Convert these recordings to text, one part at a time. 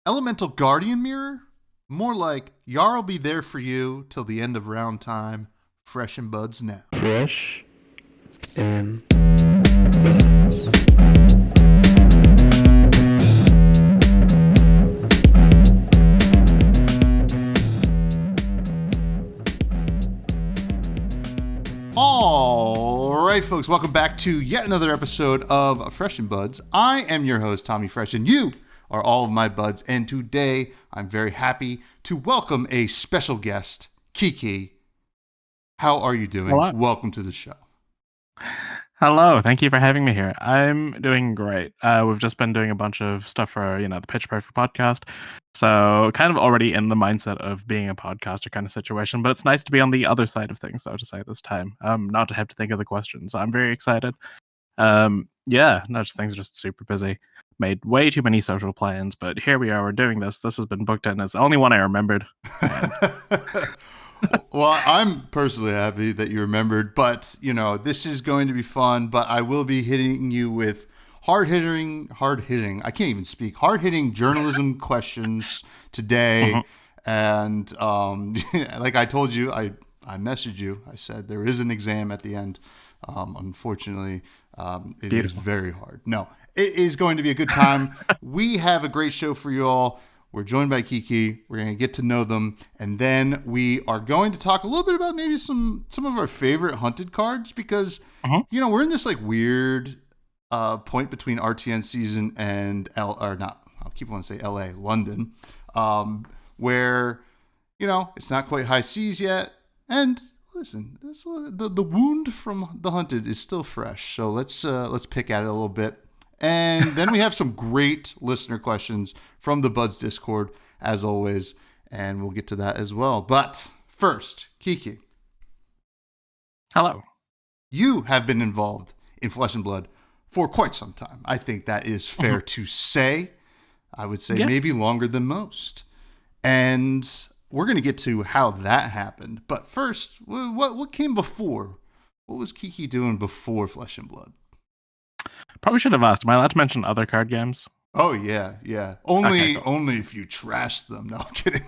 Elemental Guardian Mirror? More like Yar'll be there for you till the end of round time. Fresh and buds now. Fresh and All right, folks, welcome back to yet another episode of Fresh and Buds. I am your host, Tommy Fresh, and you are all of my buds. And today, I'm very happy to welcome a special guest, Kiki. How are you doing? Hello. Welcome to the show. Hello, thank you for having me here. I'm doing great. We've just been doing a bunch of stuff for, the Pitch Perfect podcast. So kind of already in the mindset of being a podcaster kind of situation, but it's nice to be on the other side of things, so to say, this time. Not to have to think of the questions. I'm very excited. Things are just super busy. Made way too many social plans, but here we are, we're doing this. This has been booked in as the only one I remembered. Well, I'm personally happy that you remembered, but, this is going to be fun, but I will be hitting you with hard-hitting, I can't even speak, hard-hitting journalism questions today. And like I told you, I messaged you. I said there is an exam at the end. Unfortunately, it is very hard. No, it is going to be a good time. We have a great show for you all. We're joined by Kiki. We're going to get to know them. And then we are going to talk a little bit about maybe some of our favorite hunted cards because, we're in this like weird point between RTN season and London, where, it's not quite high seas yet. And listen, the wound from the hunted is still fresh. So let's pick at it a little bit. And then we have some great listener questions from the Buds Discord, as always, and we'll get to that as well. But first, Kiki. Hello. You have been involved in Flesh and Blood for quite some time. I think that is fair to say. I would say maybe longer than most. And we're going to get to how that happened. But first, what came before? What was Kiki doing before Flesh and Blood? Probably should have asked. Am I allowed to mention other card games? Oh, yeah. Only Okay, cool. only if you trash them. No, I'm kidding.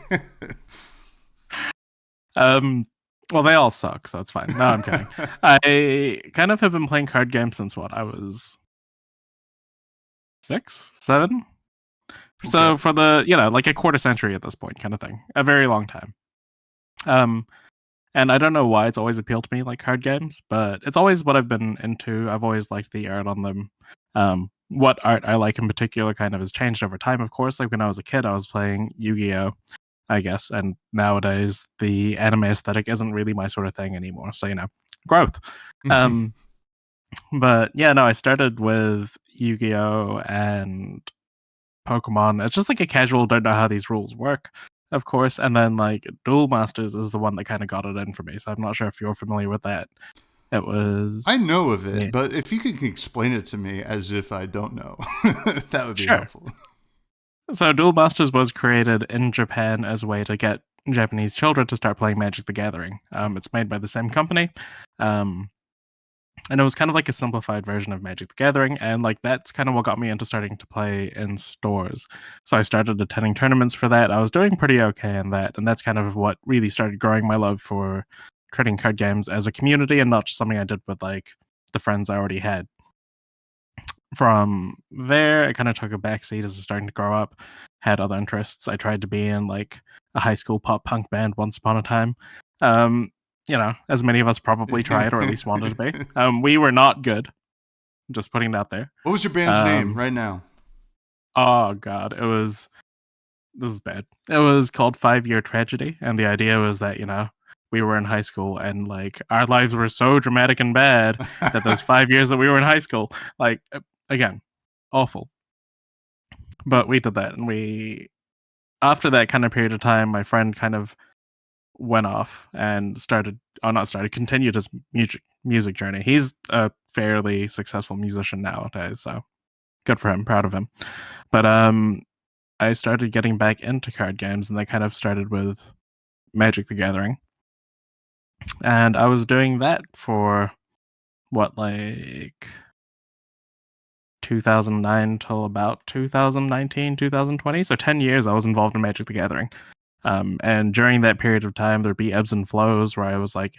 Well, they all suck, so it's fine. No, I'm kidding. I kind of have been playing card games since I was 6, 7? Okay. So for the, like a quarter century at this point kind of thing. A very long time. And I don't know why it's always appealed to me, like card games, but it's always what I've been into. I've always liked the art on them. What art I like in particular kind of has changed over time, of course. Like when I was a kid, I was playing Yu-Gi-Oh!, I guess. And nowadays, the anime aesthetic isn't really my sort of thing anymore. So, growth. But I started with Yu-Gi-Oh! And Pokemon. It's just like a casual, don't know how these rules work, of course. And then like Duel Masters is the one that kind of got it in for me. So I'm not sure if you're familiar with that. It was... I know of it, but if you could explain it to me as if I don't know, that would be helpful. So Duel Masters was created in Japan as a way to get Japanese children to start playing Magic the Gathering. It's made by the same company. And it was kind of like a simplified version of Magic the Gathering, and like that's kind of what got me into starting to play in stores. So I started attending tournaments for that. I was doing pretty okay in that, and that's kind of what really started growing my love for trading card games as a community and not just something I did with like the friends I already had. From there, I kind of took a backseat as I was starting to grow up, had other interests. I tried to be in like a high school pop punk band once upon a time. As many of us probably tried or at least wanted to be. We were not good. Just putting it out there. What was your band's name right now? Oh, God. This is bad. It was called 5 Year Tragedy. And the idea was that, we were in high school and like our lives were so dramatic and bad that those 5 years that we were in high school, like, again, awful. But we did that. And after that kind of period of time, my friend kind of went off and continued his music journey. He's a fairly successful musician nowadays, so good for him, proud of him. But I started getting back into card games, and they kind of started with Magic the Gathering. And I was doing that for 2 2009 till about 2019, 2020. So 10 years I was involved in Magic the Gathering. And during that period of time, there'd be ebbs and flows where I was like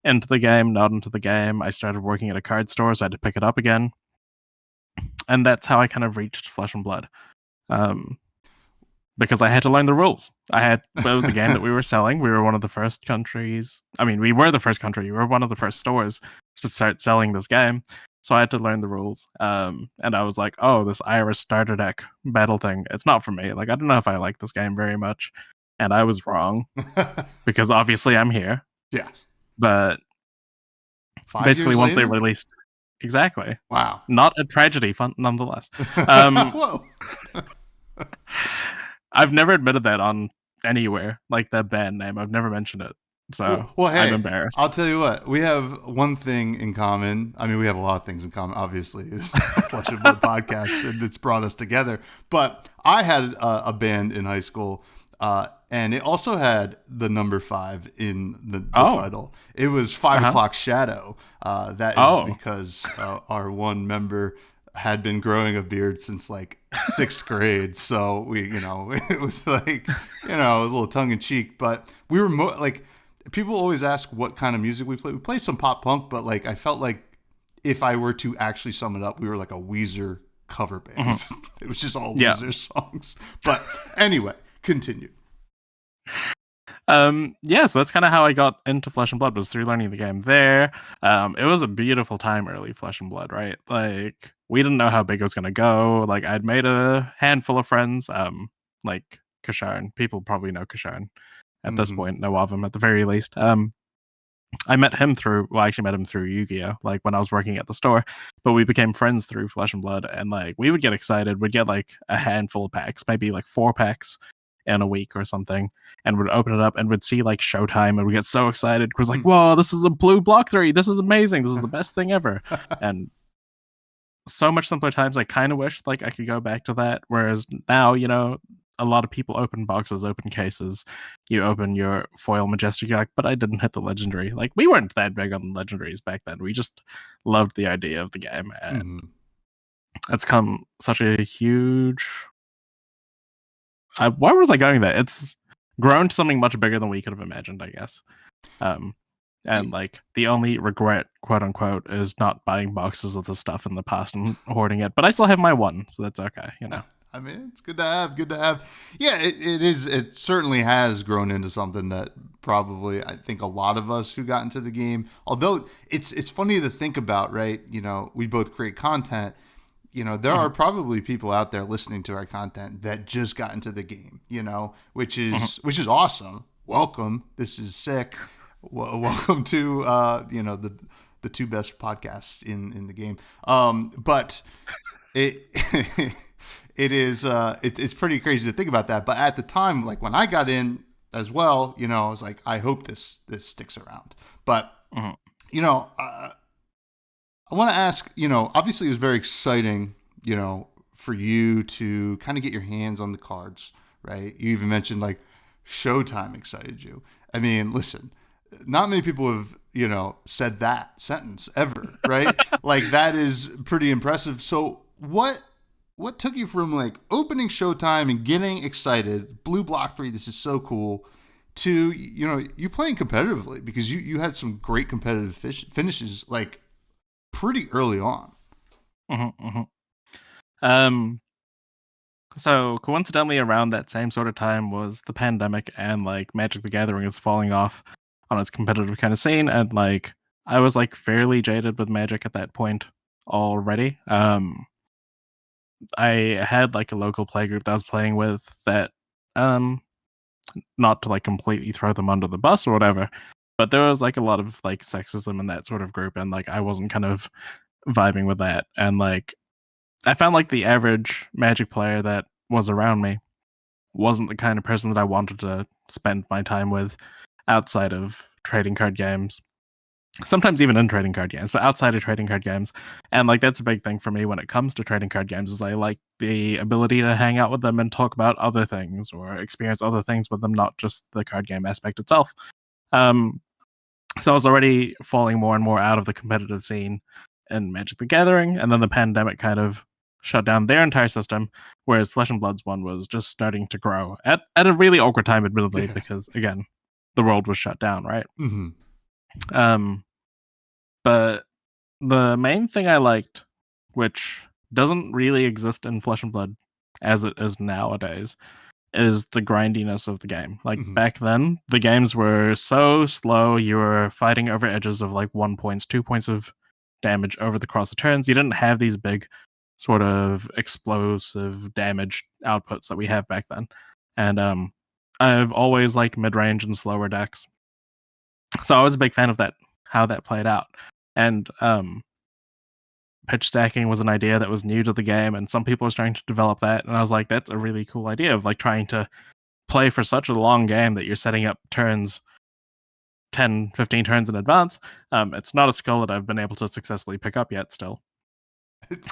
into the game, not into the game. I started working at a card store, so I had to pick it up again. And that's how I kind of reached Flesh and Blood. Because I had to learn the rules. It was a game that we were selling. We were one of the first countries. I mean, we were the first country. We were one of the first stores to start selling this game. So I had to learn the rules. And I was like, oh, this Irish starter deck battle thing, it's not for me. Like, I don't know if I like this game very much. And I was wrong. Because obviously I'm here. Yeah. But 5 basically years once later? they released... Exactly. Wow. Not a tragedy, nonetheless. Whoa. I've never admitted that on anywhere, like that band name. I've never mentioned it. So Well, hey, I'm embarrassed. I'll tell you what. We have one thing in common. I mean, we have a lot of things in common, obviously. It's a Flesh and Blood podcast, and it's brought us together. But I had a band in high school, and it also had the number 5 in the title. It was 5 O'Clock Shadow. That is because our one member had been growing a beard since like 6th grade. So it was like, it was a little tongue in cheek, but we were like, people always ask what kind of music we play. We play some pop punk, but like, I felt like if I were to actually sum it up, we were like a Weezer cover band. Mm-hmm. It was just all Weezer songs. But anyway, continue. So that's kind of how I got into Flesh and Blood, was through learning the game there. It was a beautiful time, early Flesh and Blood, right? Like, we didn't know how big it was gonna go. Like, I'd made a handful of friends, like Kasharn. People probably know Kasharn at this point, know of him at the very least. I met him through Yu-Gi-Oh! Like, when I was working at the store, but we became friends through Flesh and Blood, and like, we would get excited. We'd get like a handful of packs, maybe like 4 packs in a week or something, and would open it up and would see like Showtime, and we get so excited because like, whoa, this is a blue block 3, this is amazing, this is the best thing ever. And so much simpler times. I kind of wish like I could go back to that, whereas now, a lot of people open boxes, open cases, you open your foil Majestic, you're like, but I didn't hit the legendary. Like, we weren't that big on legendaries back then. We just loved the idea of the game, and it's come such a huge... why was I going there? It's grown to something much bigger than we could have imagined, I guess. And like, the only regret, quote unquote, is not buying boxes of the stuff in the past and hoarding it. But I still have my one, so that's okay, I mean, it's good to have. Yeah, it is. It certainly has grown into something that probably, I think, a lot of us who got into the game, although it's funny to think about, right? We both create content. There are probably people out there listening to our content that just got into the game, which is awesome. Welcome. This is sick. Welcome to, the 2 best podcasts in the game. But it's pretty crazy to think about that. But at the time, like when I got in as well, I was like, I hope this sticks around. But, I want to ask, obviously it was very exciting, for you to kind of get your hands on the cards, right? You even mentioned like Showtime excited you. I mean, listen, not many people have, said that sentence ever, right? Like, that is pretty impressive. So what took you from like opening Showtime and getting excited, Blue Block 3, this is so cool, to, you playing competitively, because you had some great competitive finishes, like, pretty early on. So coincidentally, around that same sort of time was the pandemic, and like Magic the Gathering is falling off on its competitive kind of scene, and like I was like fairly jaded with Magic at that point already. I had like a local playgroup that I was playing with that, not to like completely throw them under the bus or whatever, but there was like a lot of like sexism in that sort of group, and like I wasn't kind of vibing with that. And like, I found like the average Magic player that was around me wasn't the kind of person that I wanted to spend my time with outside of trading card games. Sometimes even in trading card games, but outside of trading card games. And like, that's a big thing for me when it comes to trading card games, is I like the ability to hang out with them and talk about other things or experience other things with them, not just the card game aspect itself. So I was already falling more and more out of the competitive scene in Magic the Gathering, and then the pandemic kind of shut down their entire system, whereas Flesh and Blood's one was just starting to grow at a really awkward time, admittedly, because again, the world was shut down, right? Mm-hmm. But the main thing I liked, which doesn't really exist in Flesh and Blood as it is nowadays, is the grindiness of the game. Like back then, the games were so slow. You were fighting over edges of like 1 points, 2 points of damage over the course of turns. You didn't have these big sort of explosive damage outputs that we have back then. And I've always liked mid-range and slower decks. So I was a big fan of that, how that played out. And pitch stacking was an idea that was new to the game, and some people were starting to develop that. And I was like, that's a really cool idea of like trying to play for such a long game that you're setting up turns 10, 15 turns in advance. It's not a skill that I've been able to successfully pick up yet still.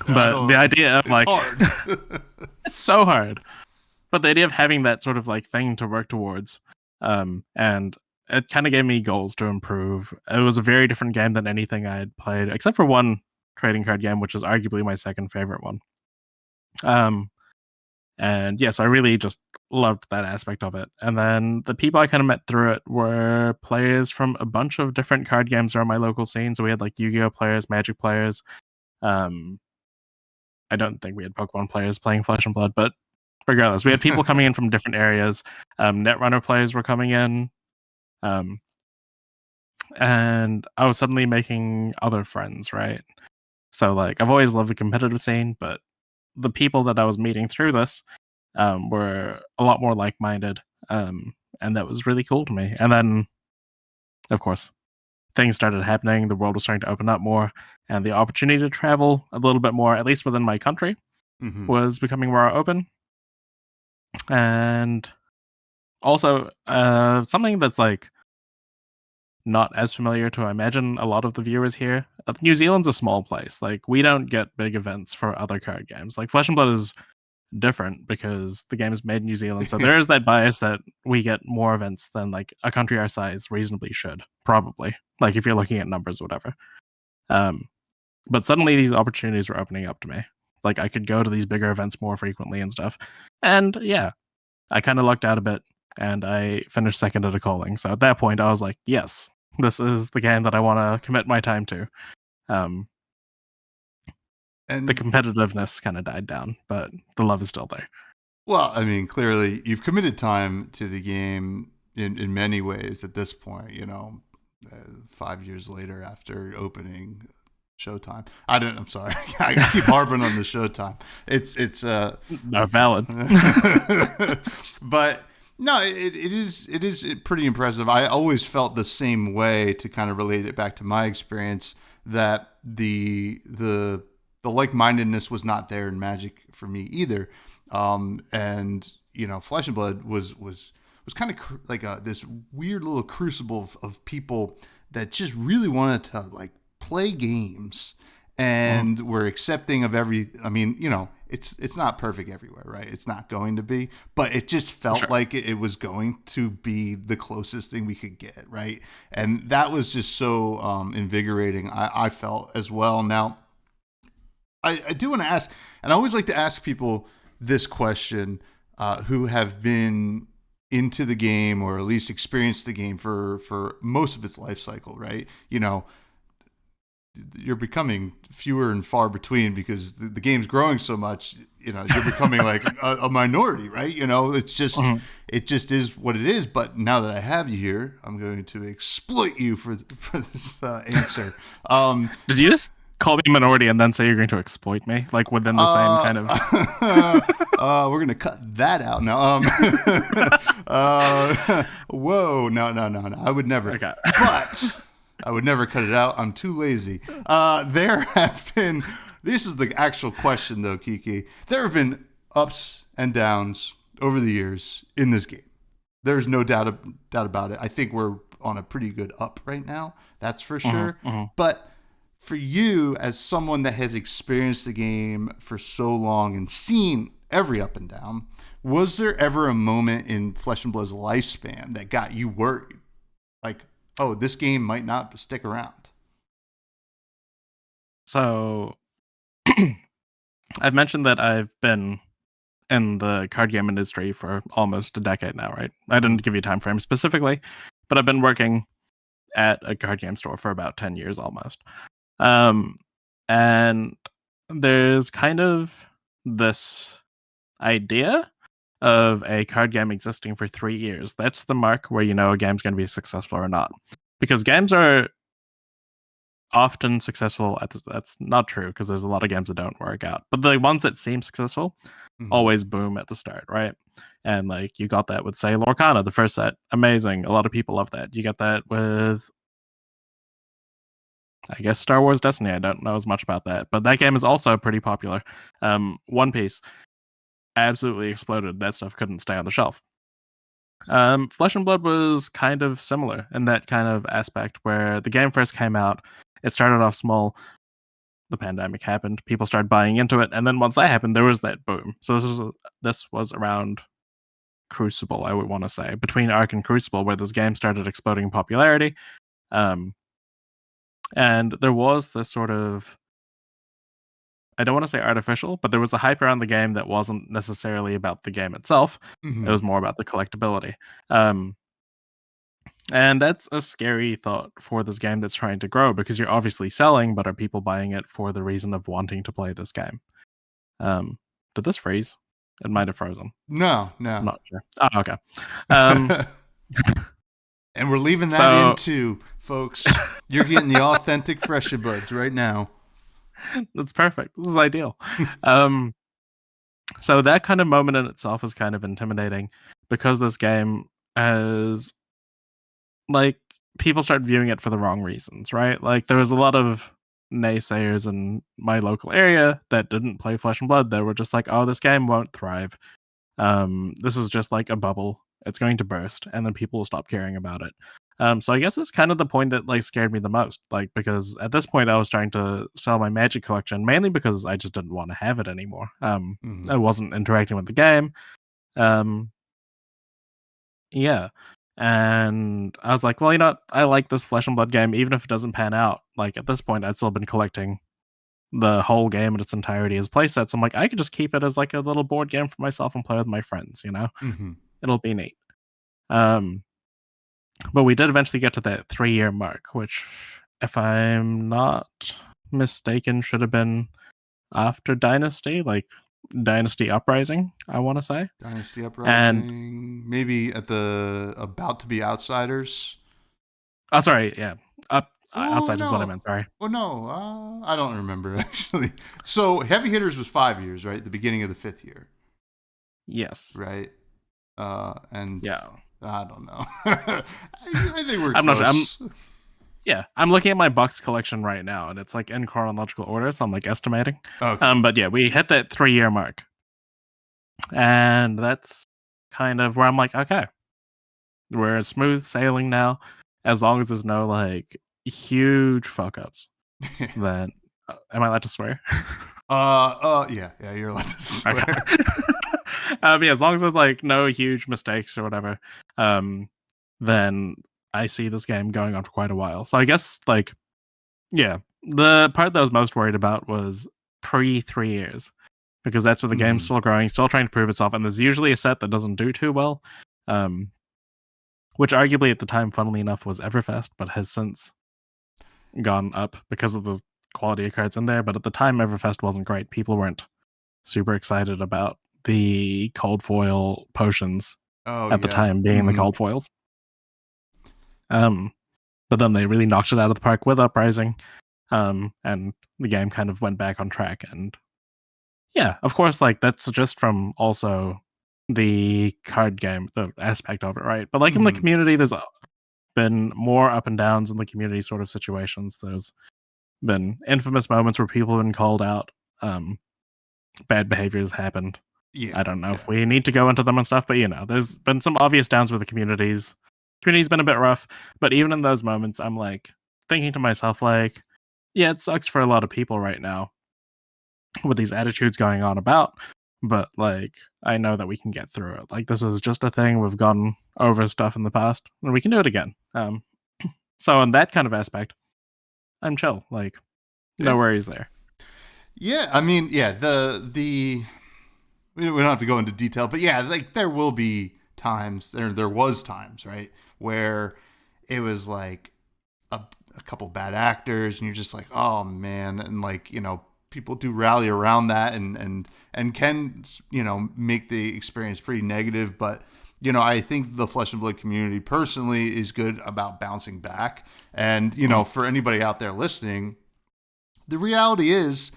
But the idea of like, hard. it's so hard. But the idea of having that sort of like thing to work towards, and it kind of gave me goals to improve. It was a very different game than anything I had played, except for one trading card game, which is arguably my second favorite one. And yes, I really just loved that aspect of it. And then the people I kind of met through it were players from a bunch of different card games around my local scene. So we had like Yu-Gi-Oh players, Magic players. I don't think we had Pokemon players playing Flesh and Blood, but regardless, we had people coming in from different areas. Netrunner players were coming in. And I was suddenly making other friends, right? So like I've always loved the competitive scene, but the people that I was meeting through this were a lot more like-minded, and that was really cool to me. And then, of course, things started happening. The world was starting to open up more, and the opportunity to travel a little bit more, at least within my country, was becoming more open. And also, something that's like not as familiar to, I imagine, a lot of the viewers here. New Zealand's a small place. Like, we don't get big events for other card games. Like, Flesh and Blood is different because the game is made in New Zealand. So there is that bias that we get more events than, like, a country our size reasonably should, probably. Like, if you're looking at numbers or whatever. But suddenly these opportunities were opening up to me. Like, I could go to these bigger events more frequently and stuff. And, yeah, I kind of lucked out a bit, and I finished second at a calling. So at that point, I was like, yes, this is the game that I want to commit my time to. And the competitiveness kind of died down, but the love is still there. Well, I mean, clearly you've committed time to the game in many ways at this point, 5 years later after opening Showtime. I'm sorry. I keep harping on the Showtime. It's not valid. But no, it is pretty impressive. I always felt the same way, to kind of relate it back to my experience, that the like-mindedness was not there in Magic for me either. And Flesh and Blood was kind of like this weird little crucible of people that just really wanted to like play games and were accepting of it's not perfect everywhere, right? It's not going to be, but it just felt like it was going to be the closest thing we could get, right? And that was just so invigorating, I felt as well. Now, I do want to ask, and I always like to ask people this question, who have been into the game or at least experienced the game for most of its life cycle, right? You're becoming fewer and far between because the game's growing so much. You're becoming like a minority, right? It's just it just is what it is. But now that I have you here, I'm going to exploit you for this answer. Did you just call me minority and then say you're going to exploit me, like within the same kind of? We're gonna cut that out now. Whoa, no. I would never. Okay. But I would never cut it out. I'm too lazy. There have been. This is the actual question, though, Kiki. There have been ups and downs over the years in this game. There's no doubt about it. I think we're on a pretty good up right now. That's for sure. But for you, as someone that has experienced the game for so long and seen every up and down, was there ever a moment in Flesh and Blood's lifespan that got you worried? Like, oh, this game might not stick around. So I've mentioned that I've been in the card game industry for almost a decade now, right? I didn't give you a time frame specifically, but I've been working at a card game store for about 10 years almost. And there's kind of this idea of a card game existing for 3 years. That's the mark where you know a game's going to be successful or not. Because games are often successful that's not true, because there's a lot of games that don't work out. But the ones that seem successful always boom at the start, right? And like you got that with, say, Lorcana, the first set, amazing. A lot of people love that. You get that with, I guess, Star Wars Destiny. I don't know as much about that, but that game is also pretty popular. One Piece absolutely exploded. That stuff couldn't stay on the shelf. Flesh and Blood was kind of similar in that kind of aspect, where the game first came out, it started off small, the pandemic happened, people started buying into it, and then once that happened, there was that boom. So this was around Crucible, I would want to say, between Arc and Crucible, where this game started exploding in popularity. And there was this sort of, I don't want to say artificial, but there was a hype around the game that wasn't necessarily about the game itself. It was more about the collectability. And that's a scary thought for this game that's trying to grow, because you're obviously selling, but are people buying it for the reason of wanting to play this game? Did this freeze? It might have frozen. No. I'm not sure. Oh, okay. And we're leaving that in too, folks. You're getting the authentic Fresher Buds right now. That's perfect. This is ideal. So that kind of moment in itself is kind of intimidating, because this game has, like, people start viewing it for the wrong reasons, right? Like, there was a lot of naysayers in my local area that didn't play Flesh and Blood. They were just like, oh, this game won't thrive. This is just like a bubble. It's going to burst, and then people will stop caring about it. So I guess that's kind of the point that like scared me the most. Like, because at this point I was trying to sell my Magic collection, mainly because I just didn't want to have it anymore. I wasn't interacting with the game. Yeah. And I was like, well, you know what? I like this Flesh and Blood game, even if it doesn't pan out. Like, at this point, I'd still been collecting the whole game in its entirety as playsets. I'm like, I could just keep it as like a little board game for myself and play with my friends, you know? It'll be neat. But we did eventually get to that 3-year mark, which, if I'm not mistaken, should have been after Dynasty, like Dynasty Uprising, I want to say. Dynasty Uprising, maybe at the About to Be Outsiders. Oh, sorry, yeah. Outside is what I meant, sorry. Oh, no, I don't remember, actually. So, Heavy Hitters was 5 years, right? The beginning of the 5th year. Yes. Right? And yeah. I don't know. I think we're I'm close. Not sure. I'm looking at my box collection right now, and it's like in chronological order, so I'm like estimating. Okay. But yeah, we hit that 3-year mark. And that's kind of where I'm like, okay, we're smooth sailing now, as long as there's no like huge fuck ups. Then am I allowed to swear? Yeah, you're allowed to swear. Okay. Yeah, as long as there's like no huge mistakes or whatever, then I see this game going on for quite a while. So I guess, like, yeah, the part that I was most worried about was pre 3 years, because that's where the game's still growing, still trying to prove itself, and there's usually a set that doesn't do too well, which arguably at the time, funnily enough, was Everfest, but has since gone up because of the quality of cards in there. But at the time, Everfest wasn't great. People weren't super excited about the cold foil potions at the time being the cold foils. But then they really knocked it out of the park with Uprising, and the game kind of went back on track. And yeah, of course, like, that's just from also the card game, the aspect of it, right? But like in the community, there's been more up and downs in the community sort of situations. There's been infamous moments where people have been called out. Bad behaviors happened. I don't know if we need to go into them and stuff, but you know, there's been some obvious downs with the community's been a bit rough. But even in those moments, I'm like thinking to myself, like, yeah, it sucks for a lot of people right now with these attitudes going on about, but like, I know that we can get through it. Like, this is just a thing. We've gone over stuff in the past, and we can do it again. So in that kind of aspect, I'm chill. Like, no worries there. Yeah, I mean, yeah, the we don't have to go into detail, but yeah, like there will be times there was times, right, where it was like a, a couple bad actors and you're just like, oh man, and like, people do rally around that and can, make the experience pretty negative, but I think the Flesh and Blood community personally is good about bouncing back. And, for anybody out there listening, the reality is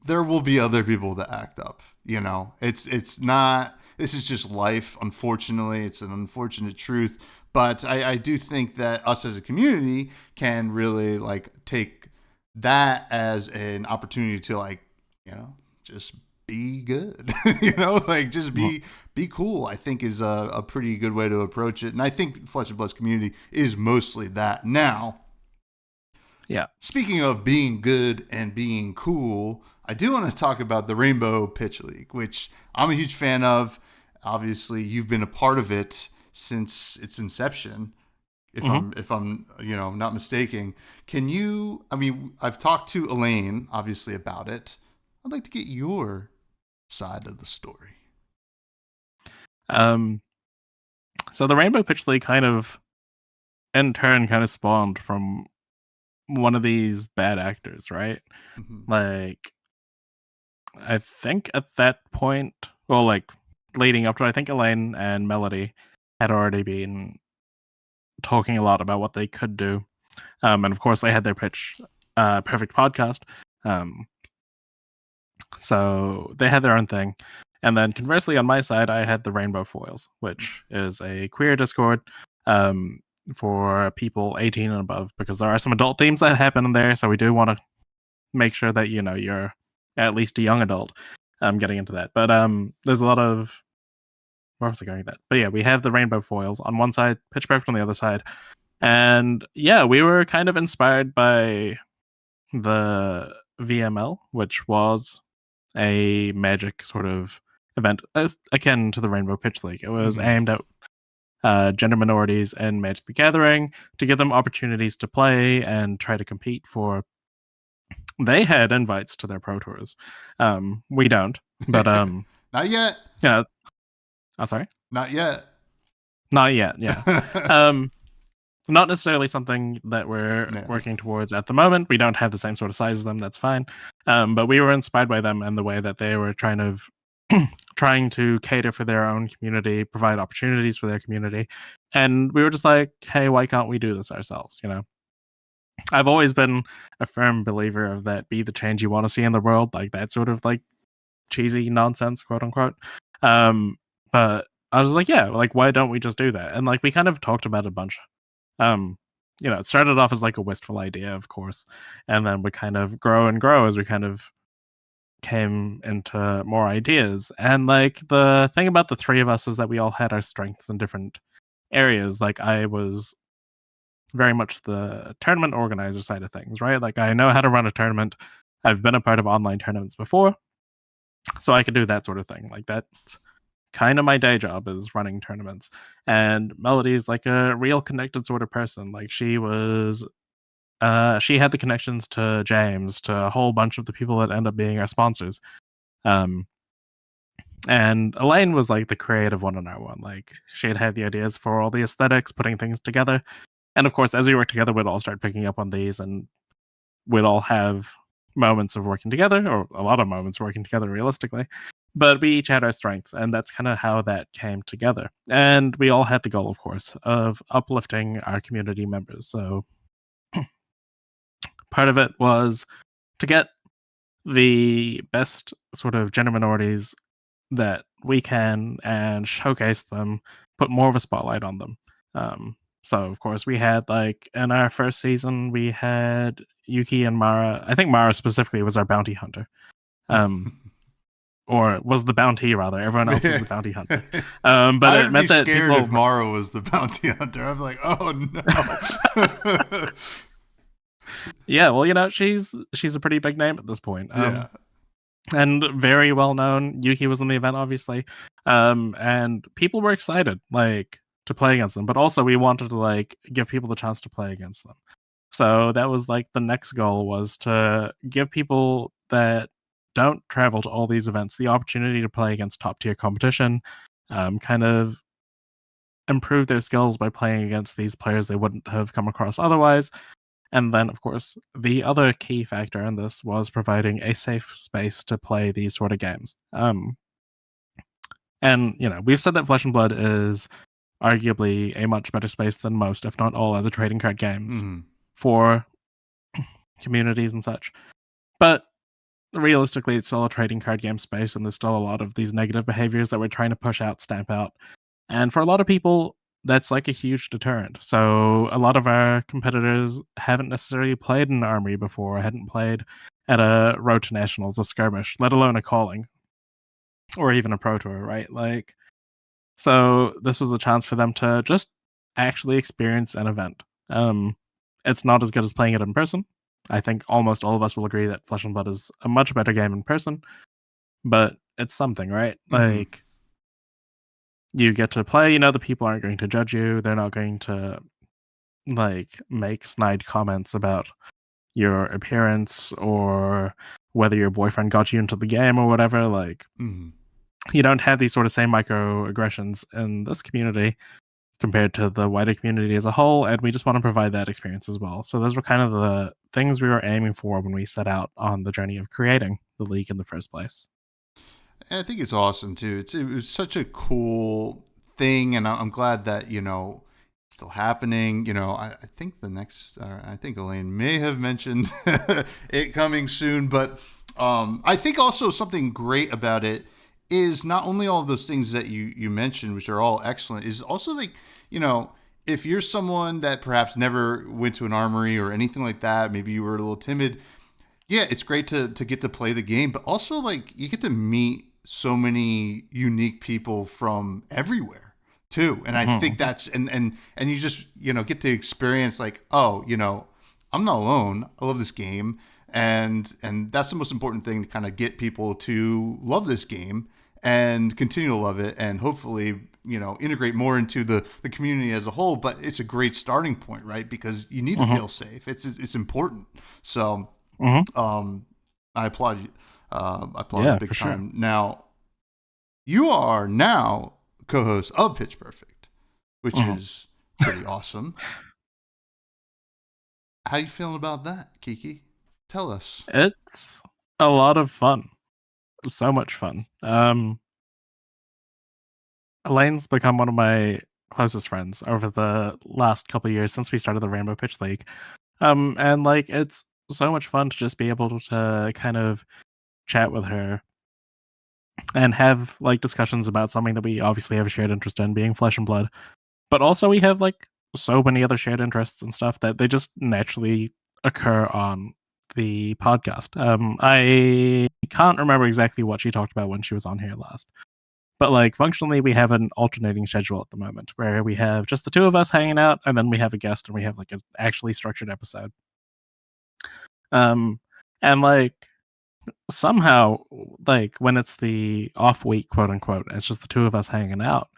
there will be other people that act up. It's not. This is just life. Unfortunately, it's an unfortunate truth. But I do think that us as a community can really like take that as an opportunity to like, just be good. Like just be cool. I think is a pretty good way to approach it. And I think Flesh and Blood's community is mostly that. Now, Yeah. speaking of being good and being cool, I do want to talk about the Rainbow Pitch League, which I'm a huge fan of. Obviously, you've been a part of it since its inception. If I'm not mistaken. Can you? I mean, I've talked to Elaine obviously about it. I'd like to get your side of the story. So the Rainbow Pitch League kind of, in turn, kind of spawned from one of these bad actors, right? Mm-hmm. Like, I think at that point, well, like leading up to it, I think Elaine and Melody had already been talking a lot about what they could do. And of course, they had their perfect podcast. So they had their own thing. And then conversely, on my side, I had the Rainbow Foils, which is a queer Discord for people 18 and above, because there are some adult themes that happen in there. So we do want to make sure that, you're at least a young adult getting into that. But there's a lot of... Where was I going with that? But yeah, we have the Rainbow Foils on one side, Pitch Perfect on the other side. And yeah, we were kind of inspired by the VML, which was a Magic sort of event akin to the Rainbow Pitch League. It was aimed at gender minorities and Magic the Gathering to give them opportunities to play and try to compete for. They had invites to their Pro Tours. We don't, but Not yet. yeah. Oh, sorry. Not yet. Not yet. Yeah. Not necessarily something that we're working towards at the moment. We don't have the same sort of size as them. That's fine. But we were inspired by them and the way that they were trying to cater for their own community, provide opportunities for their community. And we were just like, hey, why can't we do this ourselves? I've always been a firm believer of that be the change you want to see in the world, like that sort of like cheesy nonsense, quote unquote. But I was like, yeah, like why don't we just do that? And like we kind of talked about it a bunch. It started off as like a wistful idea, of course, and then we kind of grow and grow as we kind of came into more ideas. And like the thing about the three of us is that we all had our strengths in different areas. Like I was very much the tournament organizer side of things, right? Like I know how to run a tournament. I've been a part of online tournaments before, so I could do that sort of thing. Like that's kind of my day job is running tournaments. And Melody's like a real connected sort of person. Like she was she had the connections to James, to a whole bunch of the people that end up being our sponsors. And Elaine was like the creative one on our one. Like she had the ideas for all the aesthetics, putting things together. And of course, as we work together, we'd all start picking up on these and we'd all have moments of working together, or a lot of moments working together realistically. But we each had our strengths, and that's kind of how that came together. And we all had the goal, of course, of uplifting our community members. So part of it was to get the best sort of gender minorities that we can and showcase them, put more of a spotlight on them. So, of course, we had, like, in our first season, we had Yuki and Mara. I think Mara specifically was our bounty hunter. Or was the bounty, rather. Everyone else was the bounty hunter. But it meant that scared people... if Mara was the bounty hunter. I'm like, oh, no. Yeah, well, she's a pretty big name at this point. Yeah. And very well known. Yuki was in the event, obviously. And people were excited, like, to play against them. But also we wanted to, like, give people the chance to play against them. So that was, like, the next goal was to give people that don't travel to all these events the opportunity to play against top tier competition, kind of improve their skills by playing against these players they wouldn't have come across otherwise. And then, of course, the other key factor in this was providing a safe space to play these sort of games. And, we've said that Flesh and Blood is arguably a much better space than most, if not all, other trading card games for communities and such. But realistically, it's still a trading card game space, and there's still a lot of these negative behaviors that we're trying to push out, stamp out. And for a lot of people, that's like a huge deterrent. So a lot of our competitors haven't necessarily played an armory before, hadn't played at a Road to Nationals, a skirmish, let alone a calling, or even a Pro Tour, right? Like, so this was a chance for them to just actually experience an event. It's not as good as playing it in person. I think almost all of us will agree that Flesh and Blood is a much better game in person, but it's something, right? Like, you get to play, the people aren't going to judge you. They're not going to, make snide comments about your appearance or whether your boyfriend got you into the game or whatever. Like, you don't have these sort of same microaggressions in this community compared to the wider community as a whole, and we just want to provide that experience as well. So those were kind of the things we were aiming for when we set out on the journey of creating the league in the first place. I think it's awesome too. It was such a cool thing, and I'm glad that it's still happening. I think I think Elaine may have mentioned it coming soon, but I think also something great about it is not only all of those things that you mentioned, which are all excellent, is also like, if you're someone that perhaps never went to an armory or anything like that, maybe you were a little timid, yeah, it's great to get to play the game, but also like you get to meet so many unique people from everywhere too. And I think that's, and you just, get to experience like, oh, I'm not alone. I love this game. And that's the most important thing, to kind of get people to love this game and continue to love it, and hopefully, integrate more into the community as a whole. But it's a great starting point, right? Because you need to feel safe. It's important. So, I applaud you. I applaud big time. Sure. Now, you are now co-host of Pitch Perfect, which is pretty awesome. How you feeling about that, Kiki? Tell us. It's a lot of fun. So much fun. Elaine's become one of my closest friends over the last couple of years since we started the Rainbow Pitch League. And it's so much fun to just be able to kind of chat with her and have discussions about something that we obviously have a shared interest in, being Flesh and Blood. But also we have so many other shared interests and stuff that they just naturally occur on the podcast. I can't remember exactly what she talked about when she was on here last, but functionally we have an alternating schedule at the moment where we have just the two of us hanging out, and then we have a guest, and we have an actually structured episode. And somehow, when it's the off week, quote unquote, it's just the two of us hanging out,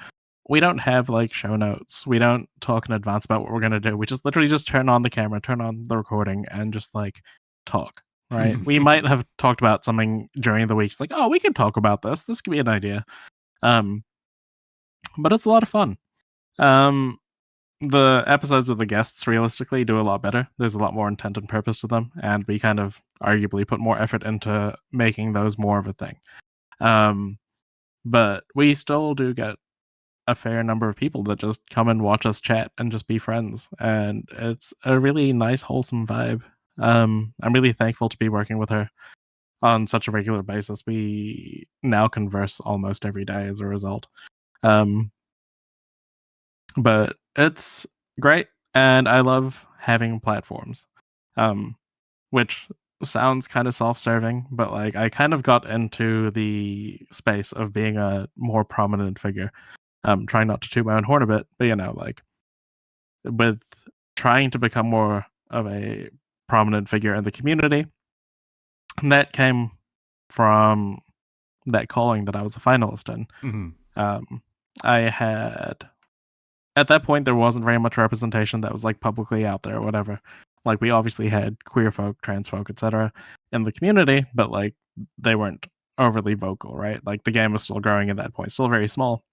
we don't have show notes. We don't talk in advance about what we're going to do. We just literally just turn on the camera, turn on the recording, and just talk, right? We might have talked about something during the week. It's like, oh, we could talk about this. This could be an idea. But it's a lot of fun. The episodes with the guests realistically do a lot better. There's a lot more intent and purpose to them, and we kind of arguably put more effort into making those more of a thing. But we still do get a fair number of people that just come and watch us chat and just be friends, and it's a really nice, wholesome vibe. I'm really thankful to be working with her on such a regular basis. We now converse almost every day as a result. But it's great, and I love having platforms, which sounds kind of self-serving, but I kind of got into the space of being a more prominent figure. Trying not to toot my own horn a bit, but with trying to become more of a prominent figure in the community, that came from that calling that I was a finalist in. I had, at that point, there wasn't very much representation that was publicly out there or whatever. Like we obviously had queer folk, trans folk, etc. in the community, but like they weren't overly vocal, right? Like the game was still growing at that point, still very small.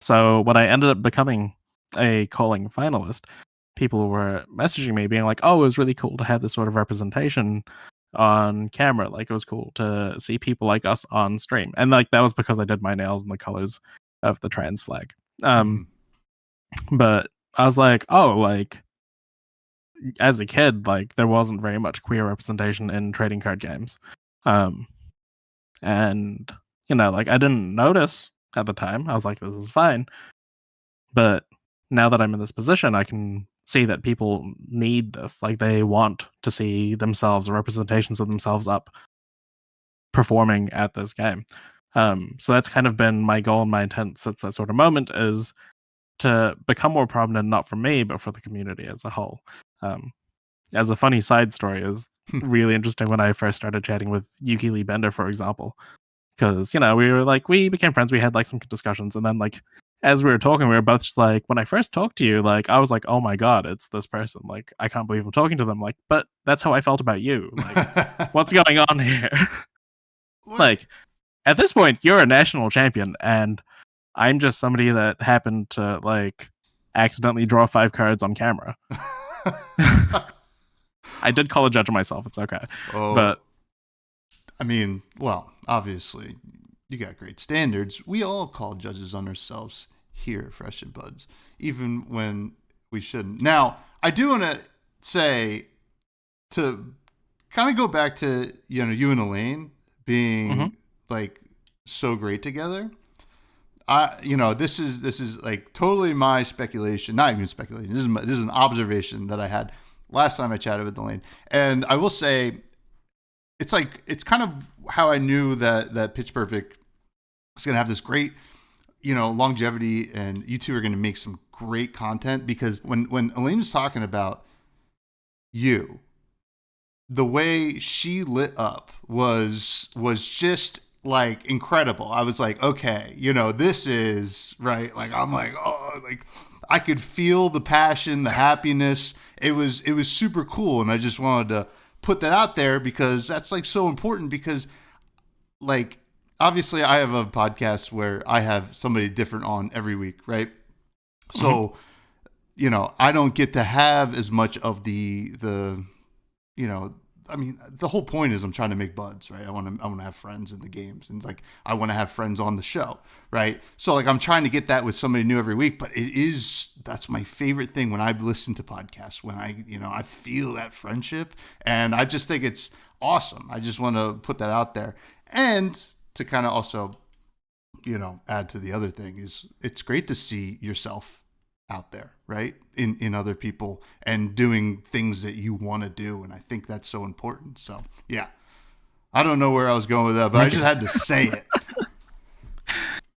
So when I ended up becoming a calling finalist, people were messaging me being like, "Oh, it was really cool to have this sort of representation on camera. Like it was cool to see people like us on stream." And like that was because I did my nails in the colors of the trans flag. But I was like, "Oh, like as a kid, like there wasn't very much queer representation in trading card games." And like I didn't notice at the time. I was like, "This is fine." But now that I'm in this position, I can see that people need this. Like they want to see themselves, representations of themselves up performing at this game. So that's kind of been my goal and my intent since that sort of moment is to become more prominent, not for me, but for the community as a whole. As a funny side story, is really interesting when I first started chatting with Yuki Lee Bender, for example, because we became friends, we had like some discussions, and then like as we were talking, we were both just like, when I first talked to you, like I was like, oh my god, it's this person, like I can't believe I'm talking to them, like, but that's how I felt about you, like what's going on here? Like at this point you're a national champion and I'm just somebody that happened to like accidentally draw 5 cards on camera. I did call a judge on myself, it's okay. But I mean, well, obviously, you got great standards. We all call judges on ourselves here at Fresh and Buds, even when we shouldn't. Now, I do want to say, to kind of go back to you and Elaine being like so great together. This is like totally my speculation. Not even speculation. This is an observation that I had last time I chatted with Elaine, and I will say, it's kind of how I knew that Pitch Perfect was going to have this great, longevity, and you two are going to make some great content, because when Elaine was talking about you, the way she lit up was just like incredible. I was like, okay, this is right. Like I'm like, oh, like I could feel the passion, the happiness. It was super cool, and I just wanted to put that out there because that's like so important, because like obviously I have a podcast where I have somebody different on every week, right? So I don't get to have as much of the I mean, the whole point is I'm trying to make buds, right? I want to have friends in the games, and like I want to have friends on the show, right? So like I'm trying to get that with somebody new every week, but that's my favorite thing when I listen to podcasts, when I feel that friendship, and I just think it's awesome. I just want to put that out there, and to kind of also add to the other thing is it's great to see yourself out there, right? In other people and doing things that you want to do. And I think that's so important. So yeah, I don't know where I was going with that, but I just had to say it.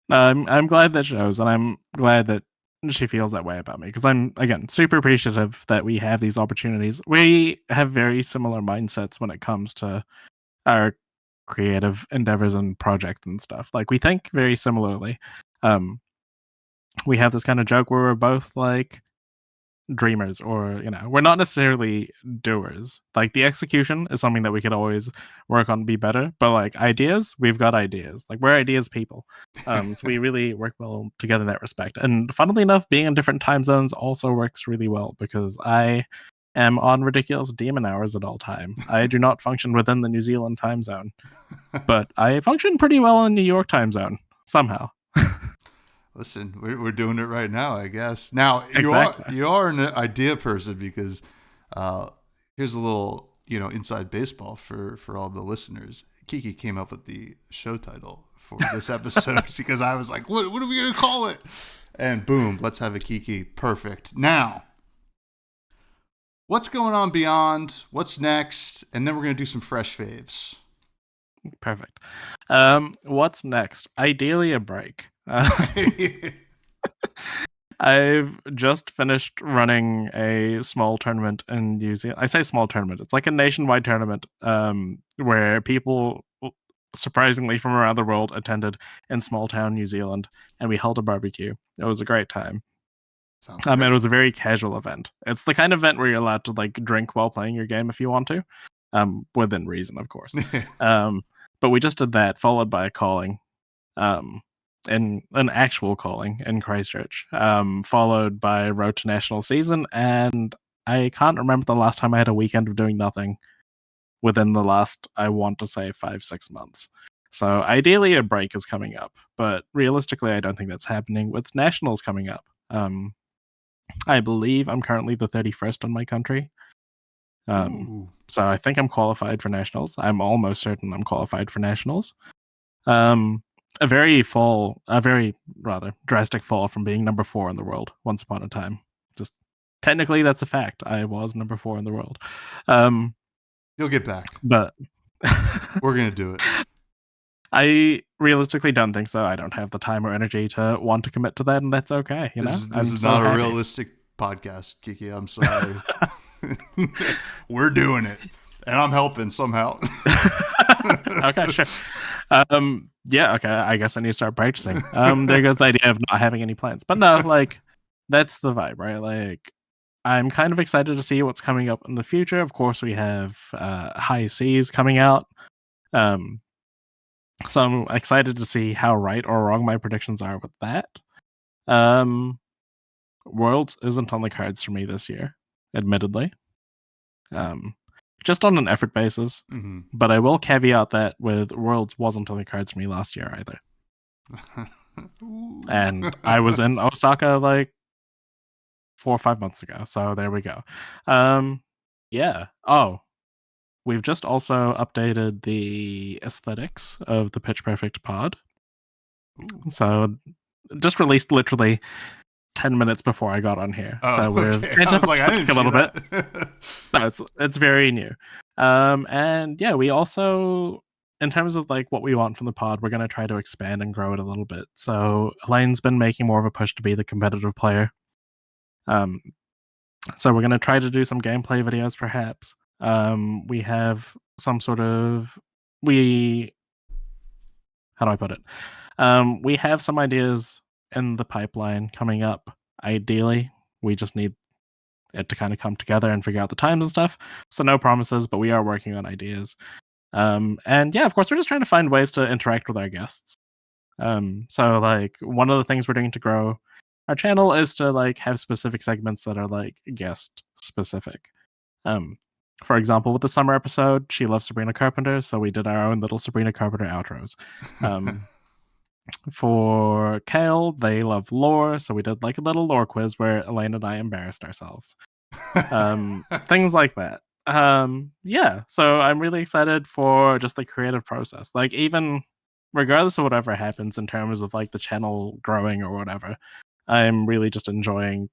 I'm glad that shows, and I'm glad that she feels that way about me, because I'm, again, super appreciative that we have these opportunities. We have very similar mindsets when it comes to our creative endeavors and projects and stuff. Like we think very similarly. We have this kind of joke where we're both like dreamers, or we're not necessarily doers. Like the execution is something that we could always work on, be better, but like ideas, we've got ideas. Like we're ideas people. So we really work well together in that respect. And funnily enough, being in different time zones also works really well, because I am on ridiculous demon hours at all time. I do not function within the New Zealand time zone, but I function pretty well in New York time zone somehow. Listen, we're doing it right now, I guess. Now Exactly. you are an idea person, because here's a little inside baseball for all the listeners. Kiki came up with the show title for this episode because I was like, what are we gonna call it? And boom, let's have a Kiki. Perfect. Now, what's going on beyond? What's next? And then we're gonna do some fresh faves. Perfect. What's next? Ideally, a break. I've just finished running a small tournament in New Zealand. I say small tournament. It's like a nationwide tournament where people, surprisingly from around the world, attended in small town New Zealand, and we held a barbecue. It was a great time. Sounds It great. was a very casual event. It's the kind of event where you're allowed to like drink while playing your game if you want to, within reason, of course. But we just did that, followed by a calling, and an actual calling in Christchurch, followed by Road to National Season, and I can't remember the last time I had a weekend of doing nothing within the last, I want to say, 5-6 months. So ideally, a break is coming up, but realistically, I don't think that's happening with Nationals coming up. I believe I'm currently the 31st in my country. So I think I'm qualified for Nationals. I'm almost certain I'm qualified for Nationals. A very rather drastic fall from being number 4 in the world once upon a time. Just technically, that's a fact. I was number 4 in the world. You'll get back. But we're gonna do it. I realistically don't think so. I don't have the time or energy to want to commit to that, and that's okay. This is not a realistic podcast, Kiki. I'm sorry. We're doing it, and I'm helping somehow. Okay, sure. Yeah, okay. I guess I need to start practicing. There goes the idea of not having any plans, but no, like that's the vibe, right? Like I'm kind of excited to see what's coming up in the future. Of course, we have High Seas coming out. So I'm excited to see how right or wrong my predictions are with that. Worlds isn't on the cards for me this year, admittedly. Just on an effort basis. Mm-hmm. But I will caveat that with Worlds wasn't on the cards for me last year either. And I was in Osaka like 4 or 5 months ago. So there we go. Yeah. Oh, we've just also updated the aesthetics of the Pitch Perfect pod. So just released literally 10 minutes before I got on here. So we've changed up a little bit. No, it's very new. And yeah, we also, in terms of like what we want from the pod, we're going to try to expand and grow it a little bit. So Elaine's been making more of a push to be the competitive player. So we're going to try to do some gameplay videos, perhaps. We have some sort of how do I put it? We have some ideas in the pipeline coming up. Ideally, we just need it to kind of come together and figure out the times and stuff. So no promises, but we are working on ideas. And yeah, of course, we're just trying to find ways to interact with our guests. So like one of the things we're doing to grow our channel is to like have specific segments that are like guest specific. For example, with the summer episode, she loves Sabrina Carpenter, so we did our own little Sabrina Carpenter outros. For Kale, they love lore, so we did like a little lore quiz where Elaine and I embarrassed ourselves. Things like that. Yeah, so I'm really excited for just the creative process. Like even regardless of whatever happens in terms of like the channel growing or whatever, I'm really just enjoying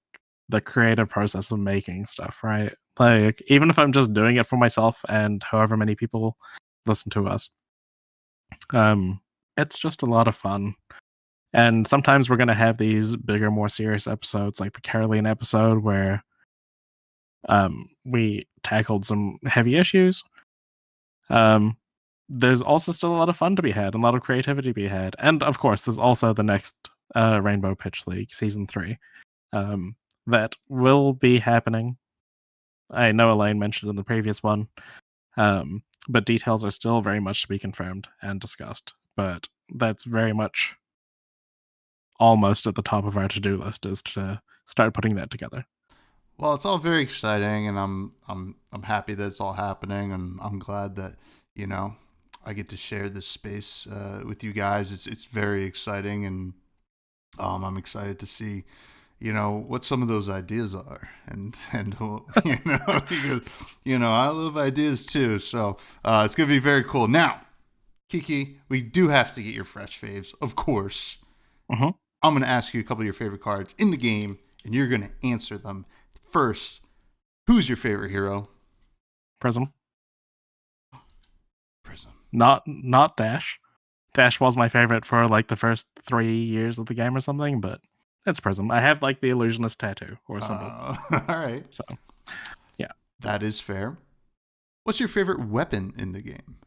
the creative process of making stuff, right? Like even if I'm just doing it for myself and however many people listen to us, it's just a lot of fun. And sometimes we're going to have these bigger, more serious episodes, like the Caroline episode where we tackled some heavy issues. There's also still a lot of fun to be had and a lot of creativity to be had. And of course, there's also the next Rainbow Pitch League Season 3 that will be happening. I know Elaine mentioned in the previous one, but details are still very much to be confirmed and discussed. But that's very much almost at the top of our to-do list is to start putting that together. Well, it's all very exciting, and I'm happy that it's all happening, and I'm glad that I get to share this space with you guys. It's very exciting, and I'm excited to see what some of those ideas are, and because I love ideas too. So it's gonna be very cool. Now, Kiki, we do have to get your fresh faves, of course. Mm-hmm. I'm gonna ask you a couple of your favorite cards in the game, and you're gonna answer them. First, who's your favorite hero? Prism. Prism. Not Dash. Dash was my favorite for like the first 3 years of the game or something, but it's Prism. I have like the illusionist tattoo or symbol. All right. So, yeah. That is fair. What's your favorite weapon in the game?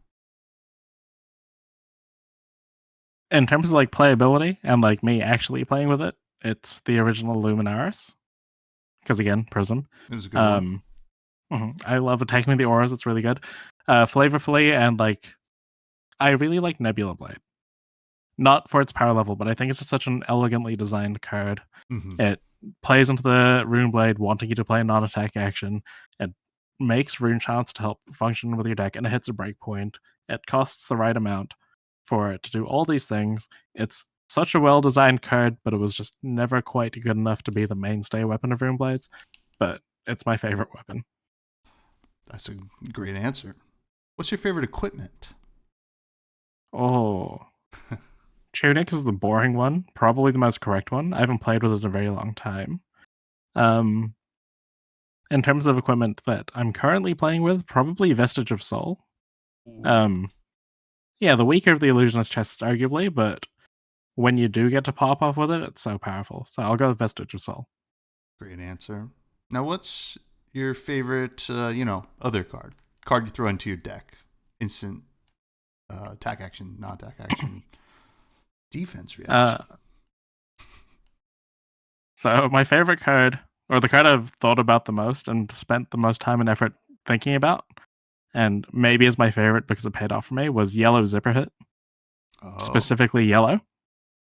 In terms of like playability and like me actually playing with it, it's the original Luminaris. because again, Prism. It was a good one. I love attacking with the auras. It's really good. Flavorfully, and like I really like Nebula Blade. Not for its power level, but I think it's just such an elegantly designed card. Mm-hmm. It plays into the Rune Blade, wanting you to play a non-attack action. It makes Rune Chance to help function with your deck, and it hits a breakpoint. It costs the right amount for it to do all these things. It's such a well-designed card, but it was just never quite good enough to be the mainstay weapon of Rune Blades. But it's my favorite weapon. That's a great answer. What's your favorite equipment? Oh. Tunic is the boring one, probably the most correct one. I haven't played with it in a very long time. In terms of equipment that I'm currently playing with, probably Vestige of Soul. Yeah, the weaker of the Illusionist chests, arguably, but when you do get to pop off with it, it's so powerful. So I'll go with Vestige of Soul. Great answer. Now, what's your favorite, other card? Card you throw into your deck. Instant attack action, non-attack action, defense reaction. So my favorite card, or the card I've thought about the most and spent the most time and effort thinking about, and maybe is my favorite because it paid off for me, was Yellow Zipper Hit. Oh. Specifically yellow.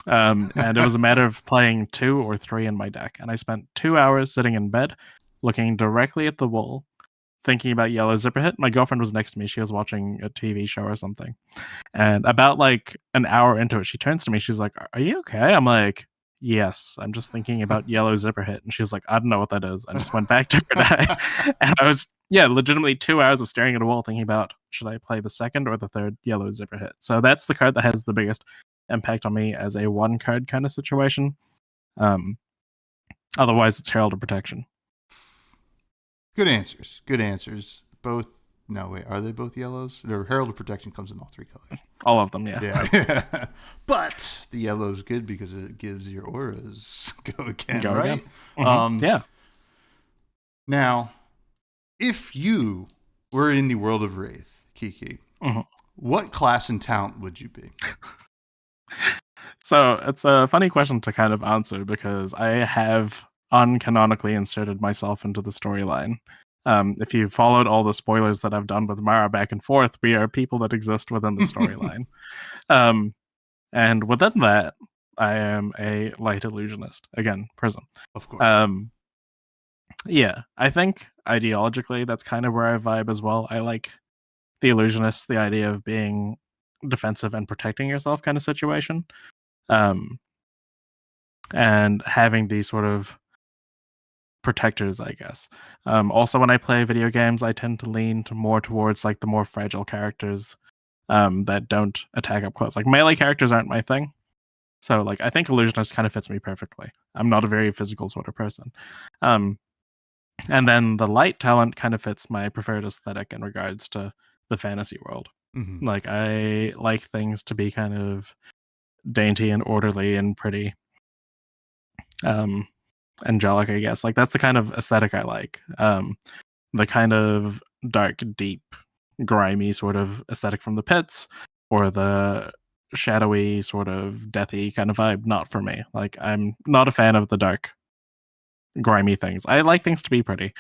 And it was a matter of playing 2 or 3 in my deck. And I spent 2 hours sitting in bed, looking directly at the wall, thinking about Yellow Zipper Hit. My girlfriend was next to me. She was watching a TV show or something. And about like an hour into it, she turns to me. She's like, "Are you okay?" I'm like, "Yes, I'm just thinking about Yellow Zipper Hit." And she's like, "I don't know what that is." I just went back to her deck. And I was, legitimately 2 hours of staring at a wall thinking about, should I play the second or the third Yellow Zipper Hit? So that's the card that has the biggest impact on me as a one card kind of situation. Otherwise, it's Herald of Protection. Good answers. Good answers. Both. No, wait. Are they both yellows? No, Herald of Protection comes in all 3 colors. All of them, yeah. Yeah. But the yellow is good because it gives your auras go again, right? Mm-hmm. Yeah. Now, if you were in the world of Wraith, Kiki, what class and talent would you be? So it's a funny question to kind of answer because I have uncanonically inserted myself into the storyline. If you followed all the spoilers that I've done with Mara back and forth, we are people that exist within the storyline. And within that, I am a light illusionist. Again, Prism. Of course. Yeah, I think ideologically that's kind of where I vibe as well. I like the illusionist, the idea of being defensive and protecting yourself kind of situation. And having these sort of protectors, I guess. Also, when I play video games, I tend to lean more towards like the more fragile characters that don't attack up close. Like melee characters aren't my thing. So like I think illusionist kind of fits me perfectly. I'm not a very physical sort of person. And then the light talent kind of fits my preferred aesthetic in regards to the fantasy world. Mm-hmm. Like I like things to be kind of dainty and orderly and pretty. Angelic, I guess. Like that's the kind of aesthetic I like. The kind of dark, deep, grimy sort of aesthetic from the pits, or the shadowy sort of deathy kind of vibe, not for me. Like I'm not a fan of the dark, grimy things. I like things to be pretty.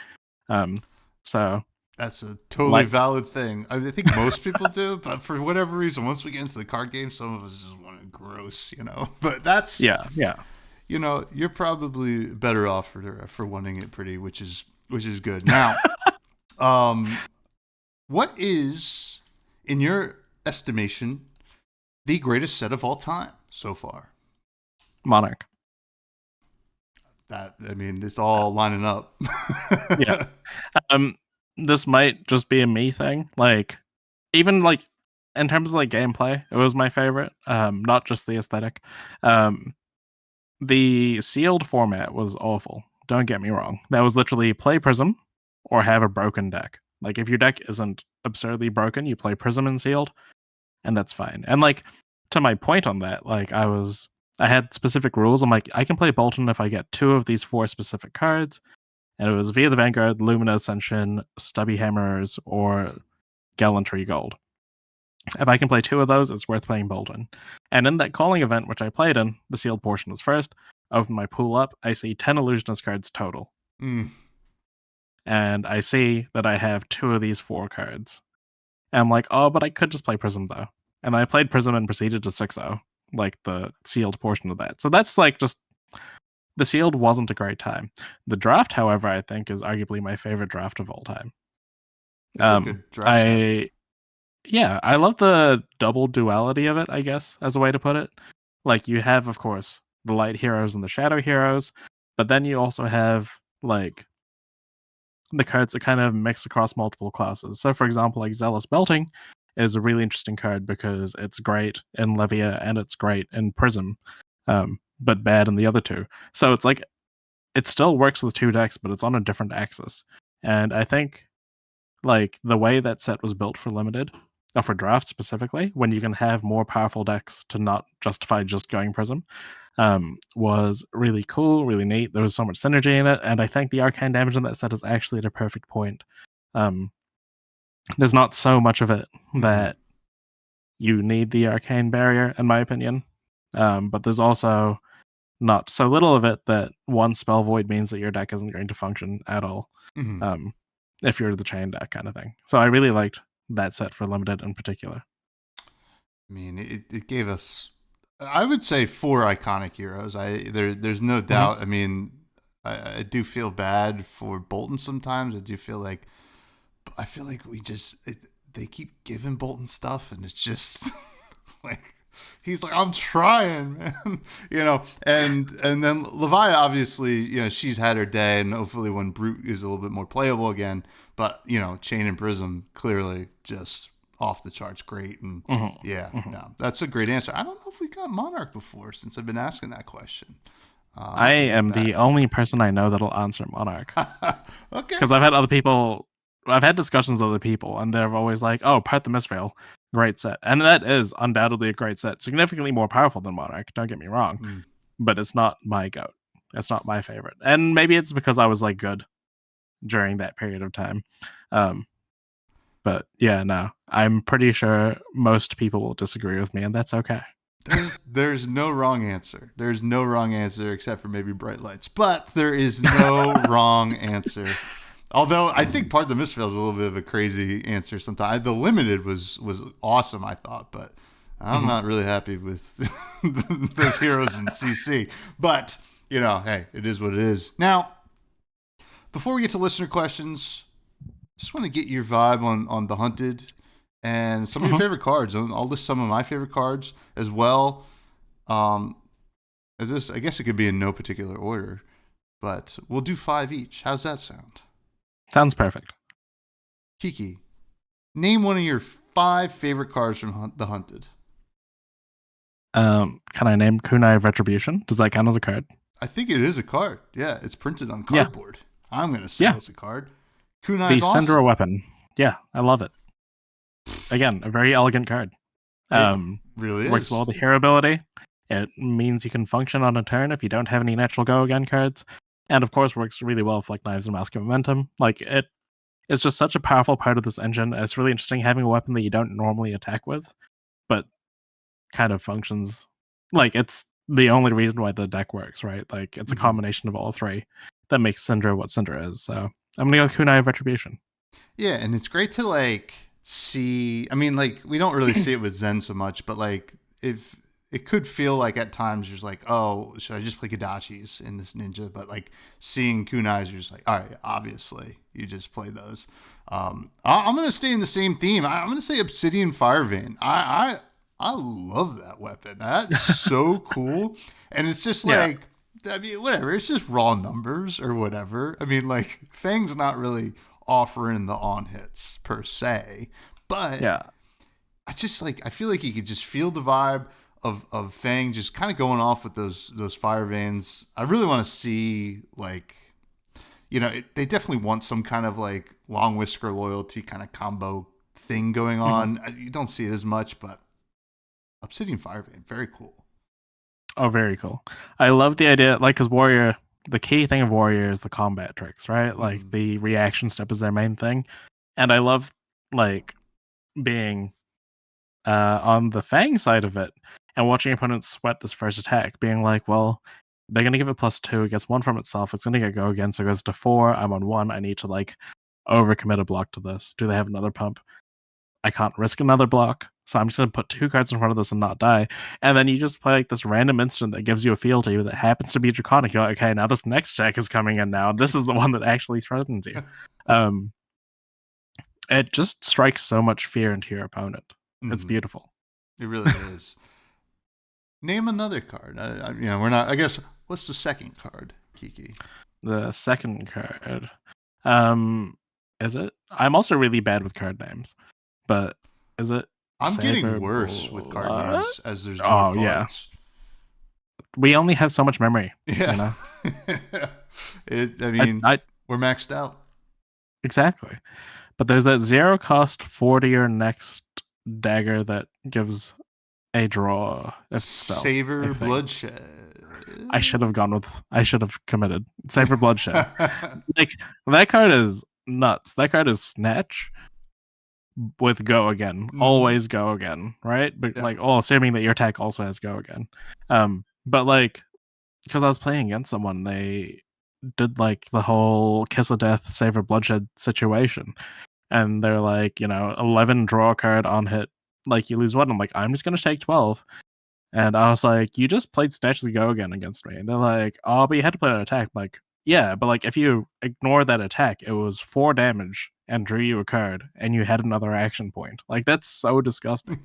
So that's a totally valid thing. I think most people do, but for whatever reason, once we get into the card game, some of us just want to gross, But that's yeah. You're probably better off for wanting it pretty, which is good. Now, what is, in your estimation, the greatest set of all time so far? Monarch. It's all lining up. Yeah. This might just be a me thing. Like, even like in terms of like gameplay, it was my favorite. Not just the aesthetic. The sealed format was awful. Don't get me wrong. That was literally play Prism or have a broken deck. Like if your deck isn't absurdly broken, you play Prism and sealed, and that's fine. And like to my point on that, like I had specific rules. I'm like, I can play Bolton if I get 2 of these 4 specific cards. And it was via the Vanguard, Lumina Ascension, Stubby Hammers, or Gallantry Gold. If I can play 2 of those, it's worth playing Bolton. And in that calling event, which I played in, the sealed portion was first. Open my pool up, I see 10 Illusionist cards total. Mm. And I see that I have 2 of these 4 cards. And I'm like, oh, but I could just play Prism though. And I played Prism and proceeded to 6-0, like the sealed portion of that. So that's like just the sealed wasn't a great time. The draft, however, I think is arguably my favorite draft of all time. It's a good draft set. I love the double duality of it, I guess, as a way to put it. Like you have, of course, the light heroes and the shadow heroes, but then you also have like the cards that kind of mix across multiple classes. So, for example, like Zealous Belting is a really interesting card because it's great in Levia and it's great in Prism, but bad in the other two. So it's like it still works with 2 decks, but it's on a different axis. And I think like the way that set was built for limited, or for draft specifically, when you can have more powerful decks to not justify just going Prism, was really cool, really neat. There was so much synergy in it, and I think the arcane damage in that set is actually at a perfect point. There's not so much of it that you need the arcane barrier, in my opinion, but there's also not so little of it that one spell void means that your deck isn't going to function at all. If you're the chain deck kind of thing. So I really liked that set for limited in particular. I mean, it gave us, I would say, 4 iconic heroes. There's no doubt. I mean, I do feel bad for Bolton sometimes. I feel like they keep giving Bolton stuff, and it's just like he's like, I'm trying, man. And then Leviah, obviously, she's had her day, and hopefully when Brute is a little bit more playable again. But Chain and Prism clearly just off the charts great. And no, that's a great answer. I don't know if we got Monarch before, since I've been asking that question. I am the only person I know that'll answer Monarch. Okay. Because I've had discussions with other people, and they're always like, oh, Part the Mistveil, great set. And that is undoubtedly a great set. Significantly more powerful than Monarch, don't get me wrong. But it's not my goat. It's not my favorite. And maybe it's because I was like good during that period of time. But yeah, no. I'm pretty sure most people will disagree with me, and that's okay. There's no wrong answer. There's no wrong answer except for maybe Bright Lights. But there is no wrong answer. Although I think Part of the Mistveil is a little bit of a crazy answer sometimes. The limited was awesome, I thought, but I'm not really happy with those heroes in CC. But, hey, it is what it is. Now, before we get to listener questions, just want to get your vibe on The Hunted and some of your favorite cards. I'll list some of my favorite cards as well. I guess it could be in no particular order, but we'll do 5 each. How's that sound? Sounds perfect. Kiki, name one of your 5 favorite cards from The Hunted. Can I name Kunai of Retribution? Does that count as a card? I think it is a card. Yeah, it's printed on cardboard. Yeah. I'm going to say it's a card. Kunai is awesome. The Syndra weapon. Yeah, I love it. Again, a very elegant card. It really works well with the hero ability. It means you can function on a turn if you don't have any natural go again cards. And of course works really well with like Knives and Mask of Momentum. Like it's just such a powerful part of this engine. It's really interesting having a weapon that you don't normally attack with, but kind of functions like it's the only reason why the deck works, right? Like it's a combination of all 3 that makes Syndra what Syndra is. So I'm gonna go with Kunai of Retribution. Yeah, and it's great to like see. I mean, like we don't really see it with Zen so much, but like if it could feel like at times you're just like, oh, should I just play Kadachis in this ninja? But like seeing Kunais, you're just like, all right, obviously you just play those. I'm gonna stay in the same theme. I'm gonna say Obsidian Firevein. I love that weapon. That's so cool, and it's just like. I mean, whatever. It's just raw numbers or whatever. I mean, like Fang's not really offering the on hits per se, but I just like I feel like you could just feel the vibe of Fang just kind of going off with those fire veins. I really want to see like, they definitely want some kind of like long whisker loyalty kind of combo thing going on. You don't see it as much, but Obsidian Firevein, very cool. Oh, very cool. I love the idea, like, because Warrior, the key thing of Warrior is the combat tricks, right? Like, the reaction step is their main thing. And I love, like, being on the Fang side of it and watching opponents sweat this first attack, being like, well, they're gonna give it +2. It gets 1 from itself. It's gonna get go again, so it goes to 4. I'm on 1. I need to like overcommit a block to this. Do they have another pump? I can't risk another block, so I'm just gonna put 2 cards in front of this and not die. And then you just play like this random instant that gives you a fealty that happens to be draconic. You're like, okay, now this next check is coming in now. This is the one that actually threatens you. It just strikes so much fear into your opponent. It's beautiful. It really is. Name another card. We're not. I guess. What's the second card, Kiki? The second card. Is it? I'm also really bad with card names, but is it? I'm getting worse with card names as there's more cards. Yeah. We only have so much memory. Yeah. You know? We're maxed out. Exactly. But there's that 0 cost 4 to your next dagger that gives a draw. Savor Bloodshed. I should have committed. Savor Bloodshed. Like, that card is nuts. That card is Snatch with Go Again. Always Go Again, right? But assuming that your attack also has Go Again. But like, because I was playing against someone, they did like the whole Kiss of Death, Savor Bloodshed situation. And they're like, 11 draw a card on hit, like you lose 1. I'm like, I'm just gonna take 12. And I was like, you just played Snatch the Go Again against me. And they're like, oh, but you had to play an attack. I'm like, yeah, but like if you ignore that attack, it was 4 damage and drew you a card, and you had another action point. Like, that's so disgusting.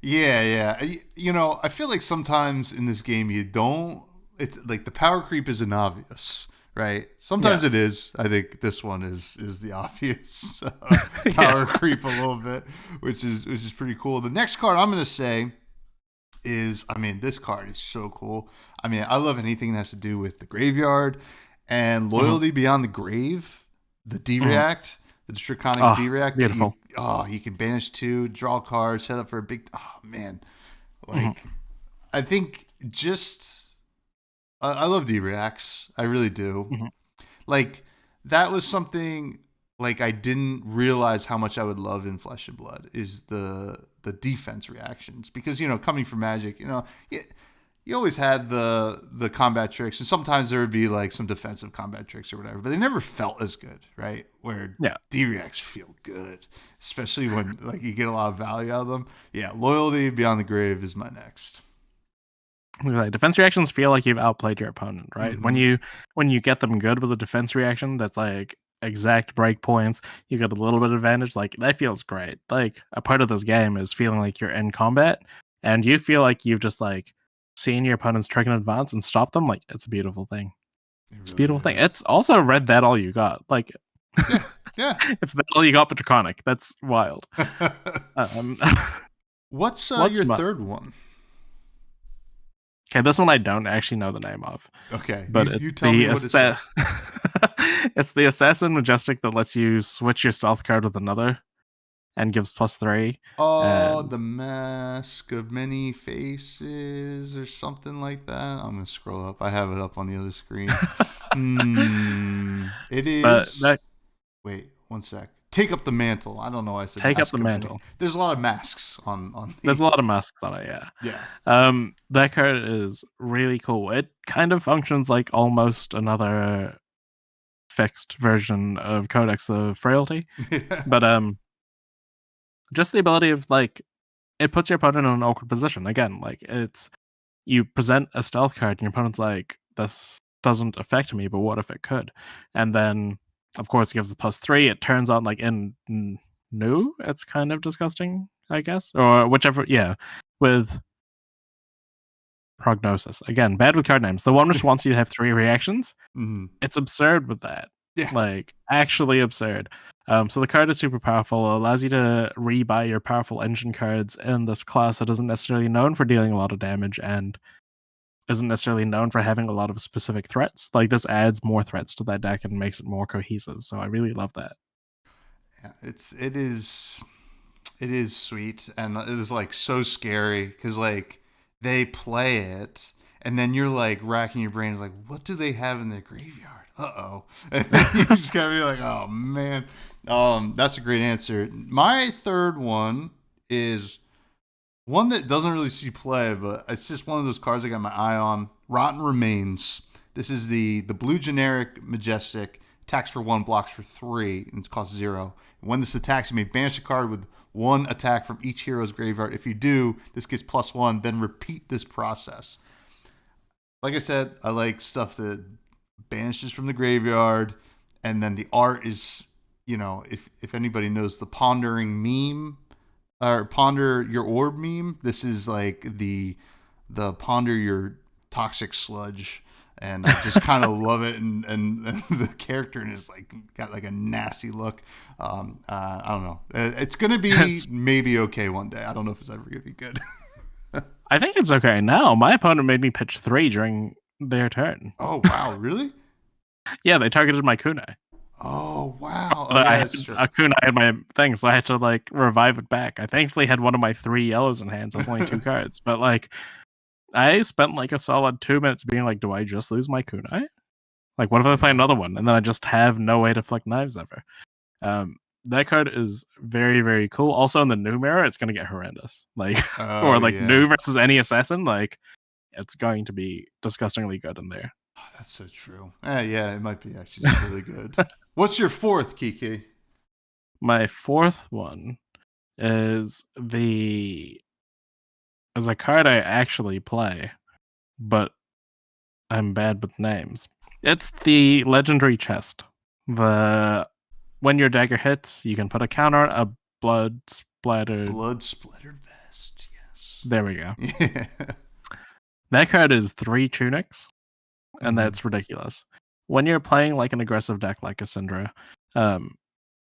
Yeah. I feel like sometimes in this game it's like the power creep isn't obvious. Right. Sometimes it is. I think this one is the obvious power creep a little bit, which is pretty cool. The next card I'm going to say is, this card is so cool. I love anything that has to do with the graveyard and Loyalty Beyond the Grave, the D-React, the Draconic D-React. Beautiful. You can banish 2, draw a card, set up for a big... Oh, man. Like, I think just... I love D-Reacts. I really do. Like, that was something like I didn't realize how much I would love in Flesh and Blood is the defense reactions. Because, coming from Magic, you always had the combat tricks. And sometimes there would be like some defensive combat tricks or whatever. But they never felt as good, right? Where D-Reacts feel good. Especially when like you get a lot of value out of them. Yeah, Loyalty Beyond the Grave is my next. Defense reactions feel like you've outplayed your opponent, right? When you get them good with a defense reaction that's like exact breakpoints, you get a little bit of advantage. Like, that feels great. Like, a part of this game is feeling like you're in combat and you feel like you've just like seen your opponent's trick in advance and stopped them. Like, it's a beautiful thing. It's a beautiful thing. It's also Red That All You Got. Like, yeah. It's that all you got but Draconic. That's wild. What's your third one? Okay, this one I don't actually know the name of. Okay, but you tell me what it says. It's the Assassin Majestic that lets you switch your stealth card with another and gives +3. Oh, the Mask of Many Faces or something like that. I'm going to scroll up. I have it up on the other screen. It is... Wait, one sec. Take Up the Mantle. I don't know why I said Take Up the Mantle. There's a lot of masks on There's a lot of masks on it, yeah. Yeah. That card is really cool. It kind of functions like almost another fixed version of Codex of Frailty. But just the ability of like, it puts your opponent in an awkward position. Again, like, it's, you present a stealth card and your opponent's like, this doesn't affect me, but what if it could? And then of course, it gives the +3. It turns on like in new. It's kind of disgusting, I guess, or whichever. Yeah, with Prognosis. Again, bad with card names. The one which wants you to have 3 reactions. It's absurd with that. Yeah, like actually absurd. So the card is super powerful. It allows you to rebuy your powerful engine cards in this class that isn't necessarily known for dealing a lot of damage and isn't necessarily known for having a lot of specific threats. Like, this adds more threats to that deck and makes it more cohesive. So I really love that. Yeah, it is sweet, and it is like so scary because like they play it, and then you're like racking your brain like, what do they have in their graveyard? And then you just gotta be like, oh man. That's a great answer. My third one is one that doesn't really see play, but it's just one of those cards I got my eye on. Rotten Remains. This is the blue generic majestic. Attacks for 1, blocks for 3, and it costs 0. When this attacks, you may banish a card with 1 attack from each hero's graveyard. If you do, this gets +1. Then repeat this process. Like I said, I like stuff that banishes from the graveyard, and then the art is, if anybody knows the pondering meme or ponder your orb meme, this is like the ponder your toxic sludge. And I just kind of love it, and the character is like got like a nasty look. I don't know. It's gonna be maybe okay one day. I don't know if it's ever gonna be good. I think it's okay now. My opponent made me pitch 3 during their turn. Oh wow, really? Yeah, they targeted my kunai. Oh wow! But I had a kunai in my thing, so I had to like revive it back. I thankfully had one of my 3 yellows in hand, so it's only 2 cards. But like, I spent like a solid 2 minutes being like, do I just lose my kunai? Like, what if I play another one and then I just have no way to flick knives ever? That card is very, very cool. Also, in the new mirror, it's going to get horrendous. Like, or like new versus any assassin, like, it's going to be disgustingly good in there. Oh, that's so true. Yeah, it might be actually really good. What's your 4th, Kiki? My 4th one is a card I actually play, but I'm bad with names. It's the legendary chest. When your dagger hits, you can put a counter, a blood splattered vest. Yes. There we go. Yeah. That card is 3 tunics, and that's ridiculous. When you're playing like an aggressive deck like a Syndra,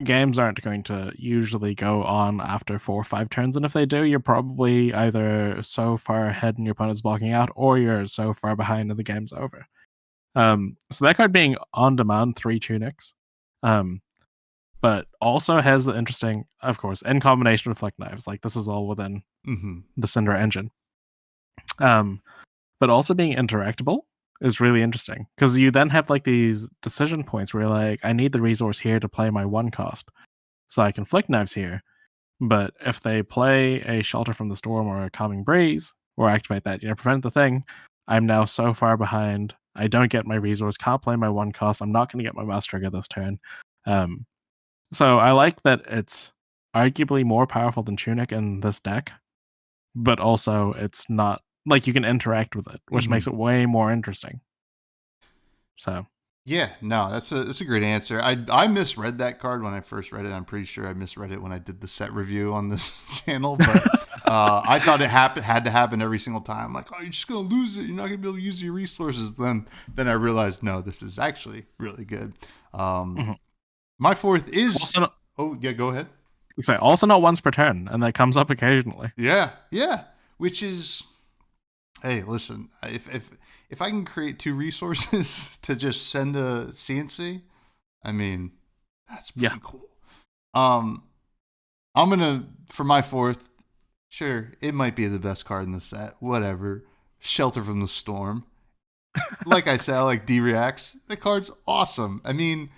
games aren't going to usually go on after 4 or 5 turns, and if they do, you're probably either so far ahead and your opponent's blocking out, or you're so far behind and the game's over. So that card being on demand, 3 tunics, but also has the interesting, of course, in combination with flick knives. Like, this is all within the Syndra engine. But also being interactable is really interesting, because you then have like these decision points where you're like, I need the resource here to play my 1 cost, so I can flick knives here. But if they play a Shelter from the Storm or a Calming Breeze, or activate that, prevent the thing, I'm now so far behind. I don't get my resource, can't play my 1 cost. I'm not going to get my mouse trigger this turn. So I like that it's arguably more powerful than Tunic in this deck, but also it's not like you can interact with it, which makes it way more interesting. So yeah, no, that's a great answer. I misread that card when I first read it. I'm pretty sure I misread it when I did the set review on this channel, but I thought it had to happen every single time. Like, oh, you're just gonna lose it. You're not gonna be able to use your resources. Then I realized, no, this is actually really good. My 4th is also go ahead. Also not once per turn, and that comes up occasionally. Yeah, which is, hey, listen, if I can create 2 resources to just send a CNC, I mean, that's pretty cool. I'm gonna, for my 4th, sure, it might be the best card in the set, whatever, Shelter from the Storm. Like I said, I like D-Reacts. The card's awesome. I mean,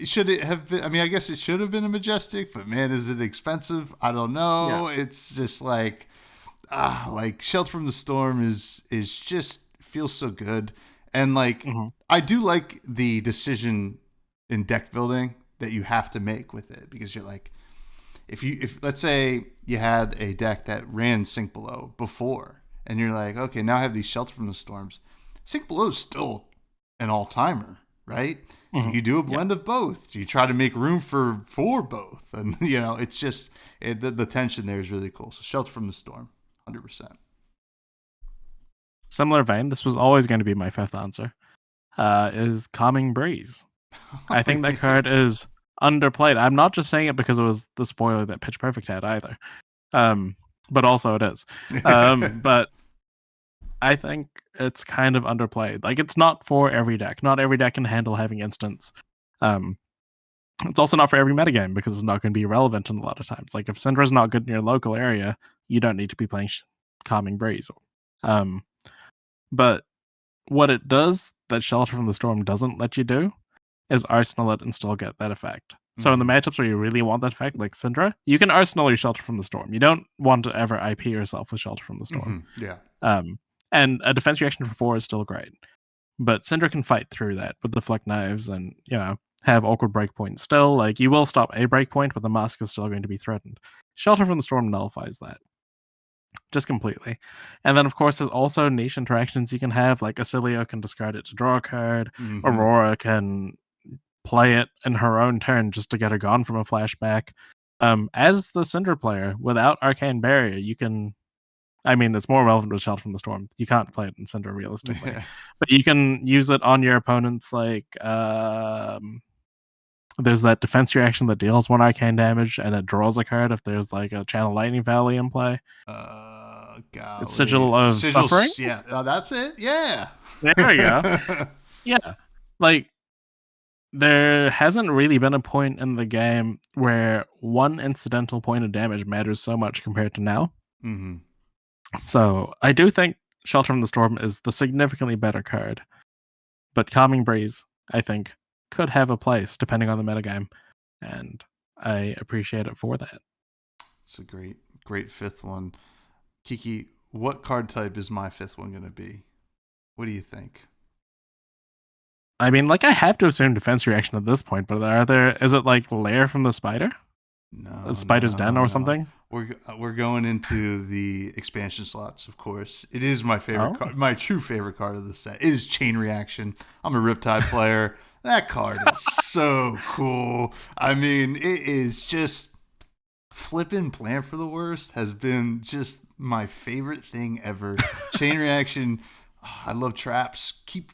should it have been, I guess it should have been a Majestic, but man, is it expensive? I don't know. Yeah. It's just like Shelter from the Storm is just feels so good. And like, I do like the decision in deck building that you have to make with it, because you're like, if let's say you had a deck that ran Sink Below before, and you're like, okay, now I have these Shelter from the Storms. Sink Below is still an all-timer, right? Do you do a blend of both? Do you try to make room for both? And it's just the tension there is really cool. So Shelter from the Storm, 100%. Similar vein, this was always going to be my 5th answer, is Calming Breeze. I think that card is underplayed. I'm not just saying it because it was the spoiler that Pitch Perfect had either, but also it is. But I think it's kind of underplayed. Like, it's not for every deck. Not every deck can handle having instants. It's also not for every metagame, because it's not going to be relevant in a lot of times. Like, if Syndra's not good in your local area, you don't need to be playing Calming Breeze. But what it does that Shelter from the Storm doesn't let you do is arsenal it and still get that effect. So in the matchups where you really want that effect, like Syndra, you can arsenal your Shelter from the Storm. You don't want to ever IP yourself with Shelter from the Storm. And a defense reaction for 4 is still great. But Syndra can fight through that with the flick knives and, have awkward breakpoints still. Like, you will stop a breakpoint, but the mask is still going to be threatened. Shelter from the Storm nullifies that. Just completely. And then, of course, there's also niche interactions you can have. Like, Acilio can discard it to draw a card. Mhm. Aurora can play it in her own turn just to get her gone from a flashback. As the Syndra player, without Arcane Barrier, you can... I mean, it's more relevant with Shelter from the Storm. You can't play it in Syndra realistically. Yeah. But you can use it on your opponents, like... there's that defense reaction that deals 1 arcane damage, and it draws a card if there's, like, a Channel Lightning Valley in play. Golly. It's Sigil of Suffering? Yeah, that's it. Yeah. There we go. Yeah. Like, there hasn't really been a point in the game where 1 incidental point of damage matters so much compared to now. Mm-hmm. So I do think Shelter from the Storm is the significantly better card. But Calming Breeze, I think, could have a place depending on the metagame. And I appreciate it for that. It's a great 5th one. Kiki, what card type is my 5th one going to be? What do you think? I mean, like, I have to assume defense reaction at this point, but is it like Lair from the Spider? No. Spider's Den or something? We're going into the expansion slots, of course. It is my favorite card, my true favorite card of the set. It is Chain Reaction. I'm a Riptide player. That card is so cool. I mean, it is just flipping Plan for the Worst has been just my favorite thing ever. Chain Reaction. I love traps. Keep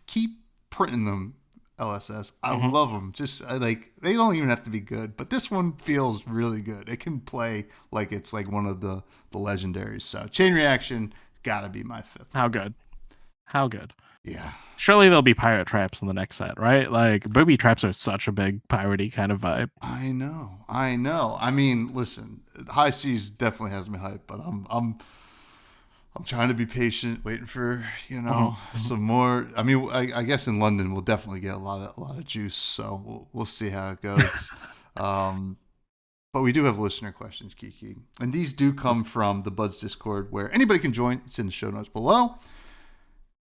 printing them, LSS. I love them. Just they don't even have to be good, but this one feels really good. It can play like it's like one of the legendaries. So Chain Reaction gotta be my 5th. How good? Yeah. Surely there'll be pirate traps in the next set, right? Like, booby traps are such a big piratey kind of vibe. I know. I mean, listen, High Seas definitely has me hyped, but I'm trying to be patient, waiting for some more. I mean, I guess in London we'll definitely get a lot of juice, so we'll see how it goes. But we do have listener questions, Kiki, and these do come from the Buds Discord, where anybody can join. It's in the show notes below.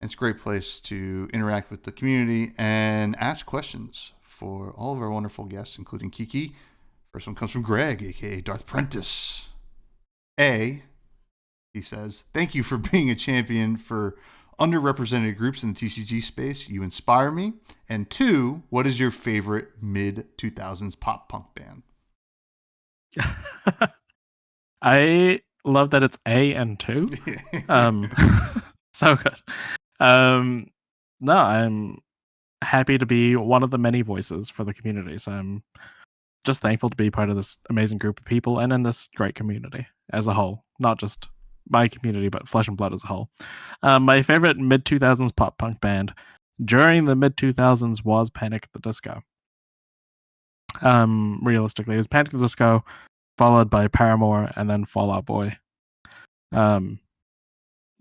It's a great place to interact with the community and ask questions for all of our wonderful guests, including Kiki. First one comes from Greg, aka Darth Prentice. He says, "Thank you for being a champion for underrepresented groups in the TCG space. You inspire me. And 2, what is your favorite mid-2000s pop punk band?" I love that it's A and 2. So good. No, I'm happy to be one of the many voices for the community. So I'm just thankful to be part of this amazing group of people and in this great community as a whole, not just my community, but Flesh and Blood as a whole. My favorite mid-2000s pop punk band during the mid-2000s was Panic at the Disco. Realistically, it was Panic at the Disco, followed by Paramore, and then Fall Out Boy.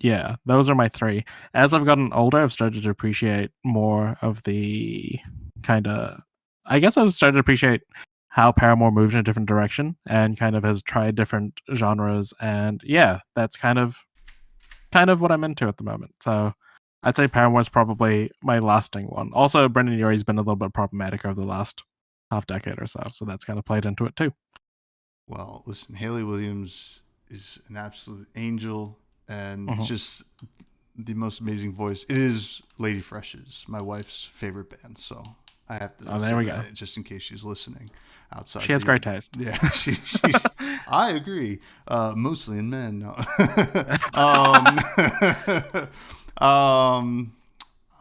Yeah, those are my 3. As I've gotten older, I've started to appreciate more of the kind of... I guess I've started to appreciate how Paramore moved in a different direction and kind of has tried different genres. And yeah, that's kind of what I'm into at the moment. So I'd say Paramore is probably my lasting one. Also, Brendan Urie's been a little bit problematic over the last half decade or so. So that's kind of played into it too. Well, listen, Hayley Williams is an absolute angel and just the most amazing voice. It is Lady Fresh's, my wife's favorite band. So I have to say that just in case she's listening outside. She has great taste. Yeah, she I agree. Mostly in men. No.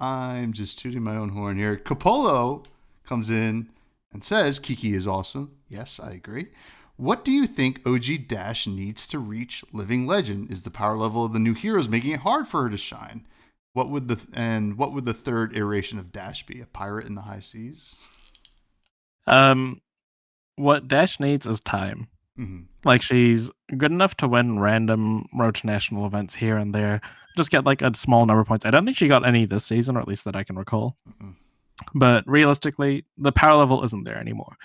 I'm just tooting my own horn here. Capolo comes in and says, "Kiki is awesome." Yes, I agree. What do you think OG Dash needs to reach Living Legend? Is the power level of the new heroes making it hard for her to shine? What would the 3rd iteration of Dash be? A pirate in the high seas? What Dash needs is time. Like, she's good enough to win random road to national events here and there. Just get like a small number of points. I don't think she got any this season, or at least that I can recall. But realistically, the power level isn't there anymore.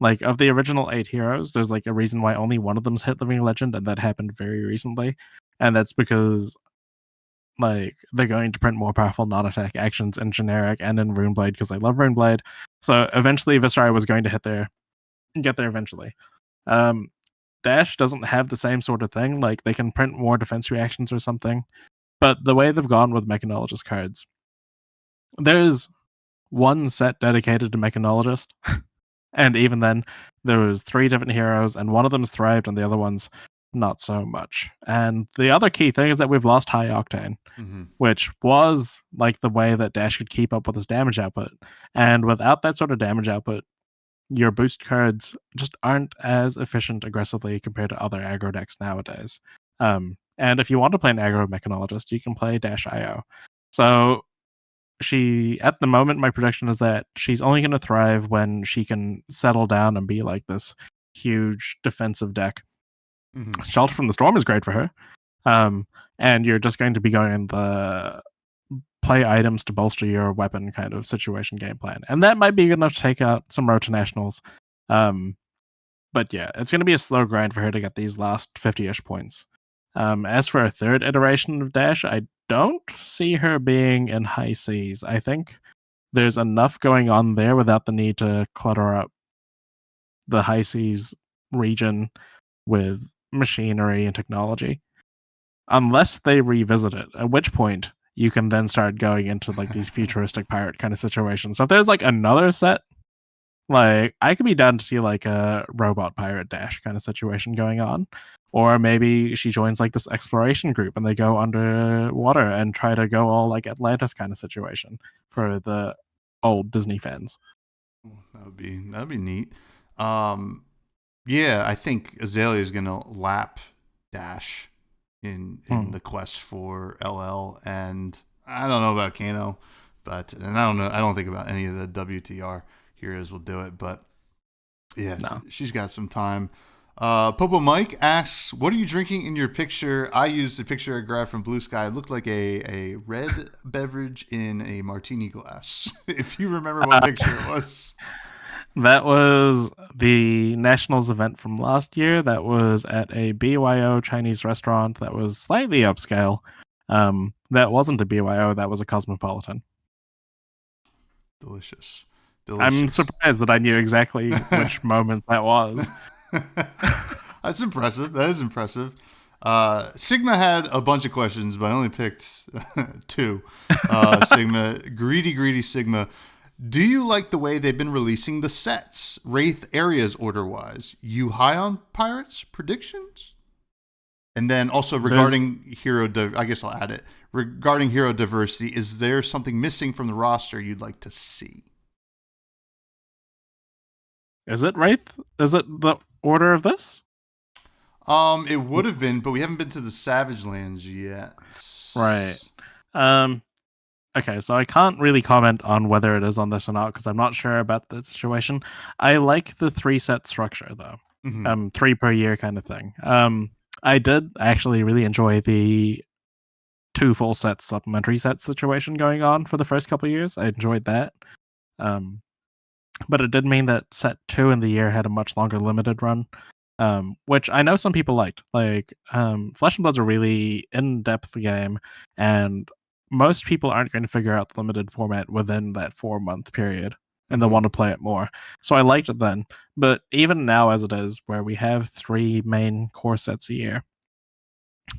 Like, of the original 8 heroes, there's like a reason why only one of them's hit Living Legend, and that happened very recently. And that's because like they're going to print more powerful non-attack actions in generic and in Runeblade because I love Runeblade. So eventually Viscera was going to get there eventually. Dash doesn't have the same sort of thing. Like they can print more defense reactions or something. But the way they've gone with Mechanologist cards, there's one set dedicated to Mechanologist. And even then, there was 3 different heroes, and one of them's thrived and the other one's not so much. And the other key thing is that we've lost High Octane, which was like the way that Dash could keep up with his damage output. And without that sort of damage output, your boost cards just aren't as efficient aggressively compared to other aggro decks nowadays. And if you want to play an aggro Mechanologist, you can play Dash IO. So at the moment, my prediction is that she's only going to thrive when she can settle down and be like this huge defensive deck. Shelter from the Storm is great for her. And you're just going to be going the play items to bolster your weapon kind of situation game plan. And that might be good enough to take out some Road to Nationals. But yeah, it's going to be a slow grind for her to get these last 50-ish points. As for a third iteration of Dash, I don't see her being in high seas. I think there's enough going on there without the need to clutter up the high seas region with machinery and technology. Unless they revisit it, at which point you can then start going into like these futuristic pirate kind of situations. So if there's like another set, like I could be down to see like a robot pirate Dash kind of situation going on. Or maybe she joins like this exploration group and they go underwater and try to go all like Atlantis kind of situation for the old Disney fans. That'd be neat. Yeah, I think Azalea is gonna lap Dash in the quest for LL, and I don't know about Kano, I don't think about any of the WTR heroes will do it, but yeah, no. She's got some time. Popo Mike asks, what are you drinking in your picture? I used the picture I grabbed from Blue Sky. It looked like a red beverage in a martini glass. If you remember what picture it was. That was the Nationals event from last year. That was at a BYO Chinese restaurant that was slightly upscale. That wasn't a BYO, that was a Cosmopolitan. Delicious. I'm surprised that I knew exactly which moment that was. That's impressive. That is impressive. Sigma had a bunch of questions, but I only picked 2. Sigma, greedy Sigma. Do you like the way they've been releasing the sets? Wraith areas order-wise. You high on Pirates? Predictions? And then also regarding I guess I'll add it. Regarding hero diversity, is there something missing from the roster you'd like to see? Is it Wraith? Is it the order of this? It would have been, but we haven't been to the Savage Lands yet. Right. Okay, so I can't really comment on whether it is on this or not because I'm not sure about the situation. I like the 3-set structure though. 3 per year kind of thing. I did actually really enjoy the 2 full set supplementary set situation going on for the first couple of years. I enjoyed that. But it did mean that set 2 in the year had a much longer limited run, which I know some people liked. Like, Flesh and Blood's a really in-depth game, and most people aren't going to figure out the limited format within that 4-month period, and they'll want to play it more. So I liked it then. But even now as it is, where we have 3 main core sets a year,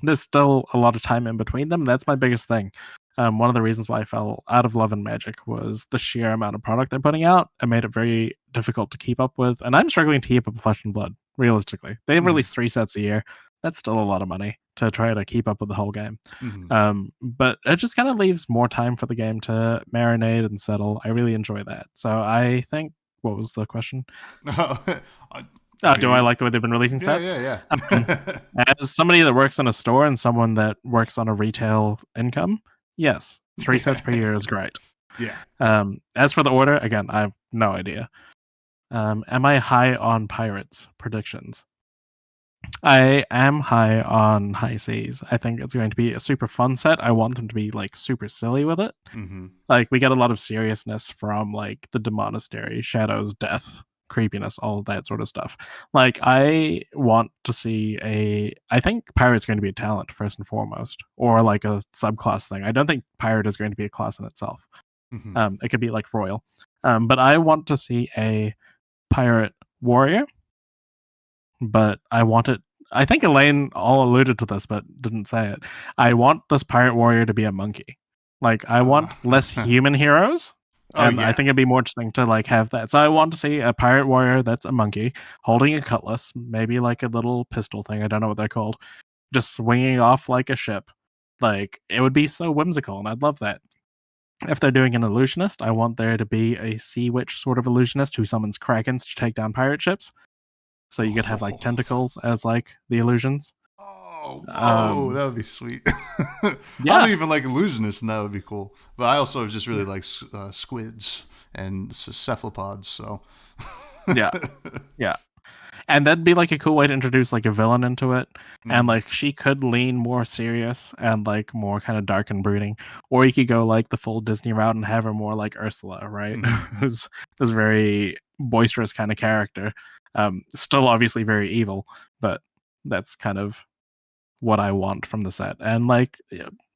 there's still a lot of time in between them. That's my biggest thing. One of the reasons why I fell out of Love and Magic was the sheer amount of product they're putting out. It made it very difficult to keep up with. And I'm struggling to keep up with Flesh and Blood, realistically. They've released 3 sets a year. That's still a lot of money to try to keep up with the whole game. But it just kind of leaves more time for the game to marinate and settle. I really enjoy that. So I think, what was the question? Do I like the way they've been releasing sets? Yeah. As somebody that works in a store and someone that works on a retail income, yes, 3 sets per year is great. Yeah. As for the order, again, I have no idea. Am I high on Pirates predictions? I am high on High Seas. I think it's going to be a super fun set. I want them to be like super silly with it. Like we get a lot of seriousness from like the Demonastery, Shadow's death creepiness, all of that sort of stuff. Like, I want to see I think pirate's going to be a talent first and foremost, or like a subclass thing. I don't think pirate is going to be a class in itself. It could be like royal, but I want to see a pirate warrior. But I want it. I think Elaine all alluded to this, but didn't say it. I want this pirate warrior to be a monkey. Like, I want less human heroes. And I think it'd be more interesting to like have that. So I want to see a pirate warrior that's a monkey holding a cutlass, maybe like a little pistol thing. I don't know what they're called. Just swinging off like a ship. Like, it would be so whimsical, and I'd love that. If they're doing an illusionist, I want there to be a sea witch sort of illusionist who summons krakens to take down pirate ships. So you could have like tentacles as like the illusions. Oh, that would be sweet. Yeah. I don't even like illusionists, and that would be cool. But I also just really like squids and cephalopods. So yeah. And that'd be like a cool way to introduce like a villain into it. And like she could lean more serious and like more kind of dark and brooding. Or you could go like the full Disney route and have her more like Ursula, right? Who's this very boisterous kind of character. Still obviously very evil, but that's kind of what I want from the set. And like,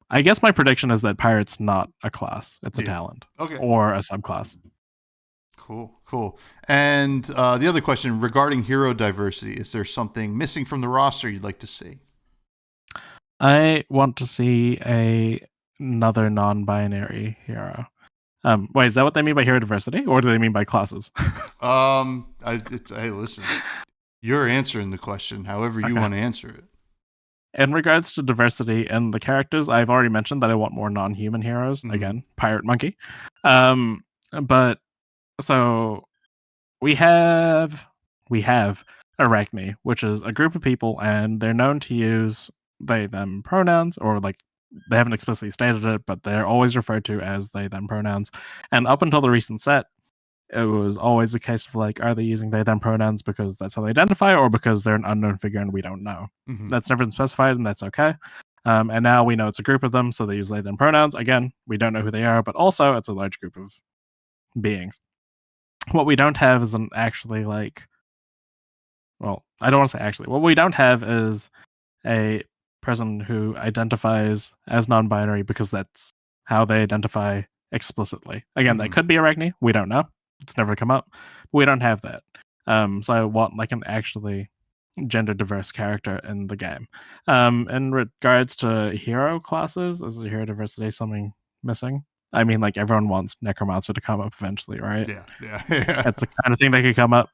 I guess my prediction is that pirate's not a class; it's a talent, or a subclass. Cool. And the other question regarding hero diversity: is there something missing from the roster you'd like to see? I want to see another non-binary hero. Wait, is that what they mean by hero diversity, or do they mean by classes? Hey, listen, you're answering the question however you want to answer it. In regards to diversity and the characters, I've already mentioned that I want more non-human heroes. Again, pirate monkey. But so we have Arachne, which is a group of people, and they're known to use they them pronouns, or like they haven't explicitly stated it, but they're always referred to as they them pronouns. And up until the recent set, it was always a case of like, are they using they them pronouns because that's how they identify, or because they're an unknown figure and we don't know? That's never been specified, and that's okay. And now we know it's a group of them, so they use they them pronouns. Again, we don't know who they are, but also it's a large group of beings. What we don't have is an actually like, well, I don't want to say actually. What we don't have is a person who identifies as non-binary because that's how they identify explicitly. Again, that could be Arachne. We don't know. It's never come up. We don't have that. So I want like an actually gender diverse character in the game. In regards to hero classes, is the hero diversity something missing? I mean, like everyone wants Necromancer to come up eventually, right? Yeah. That's the kind of thing that could come up.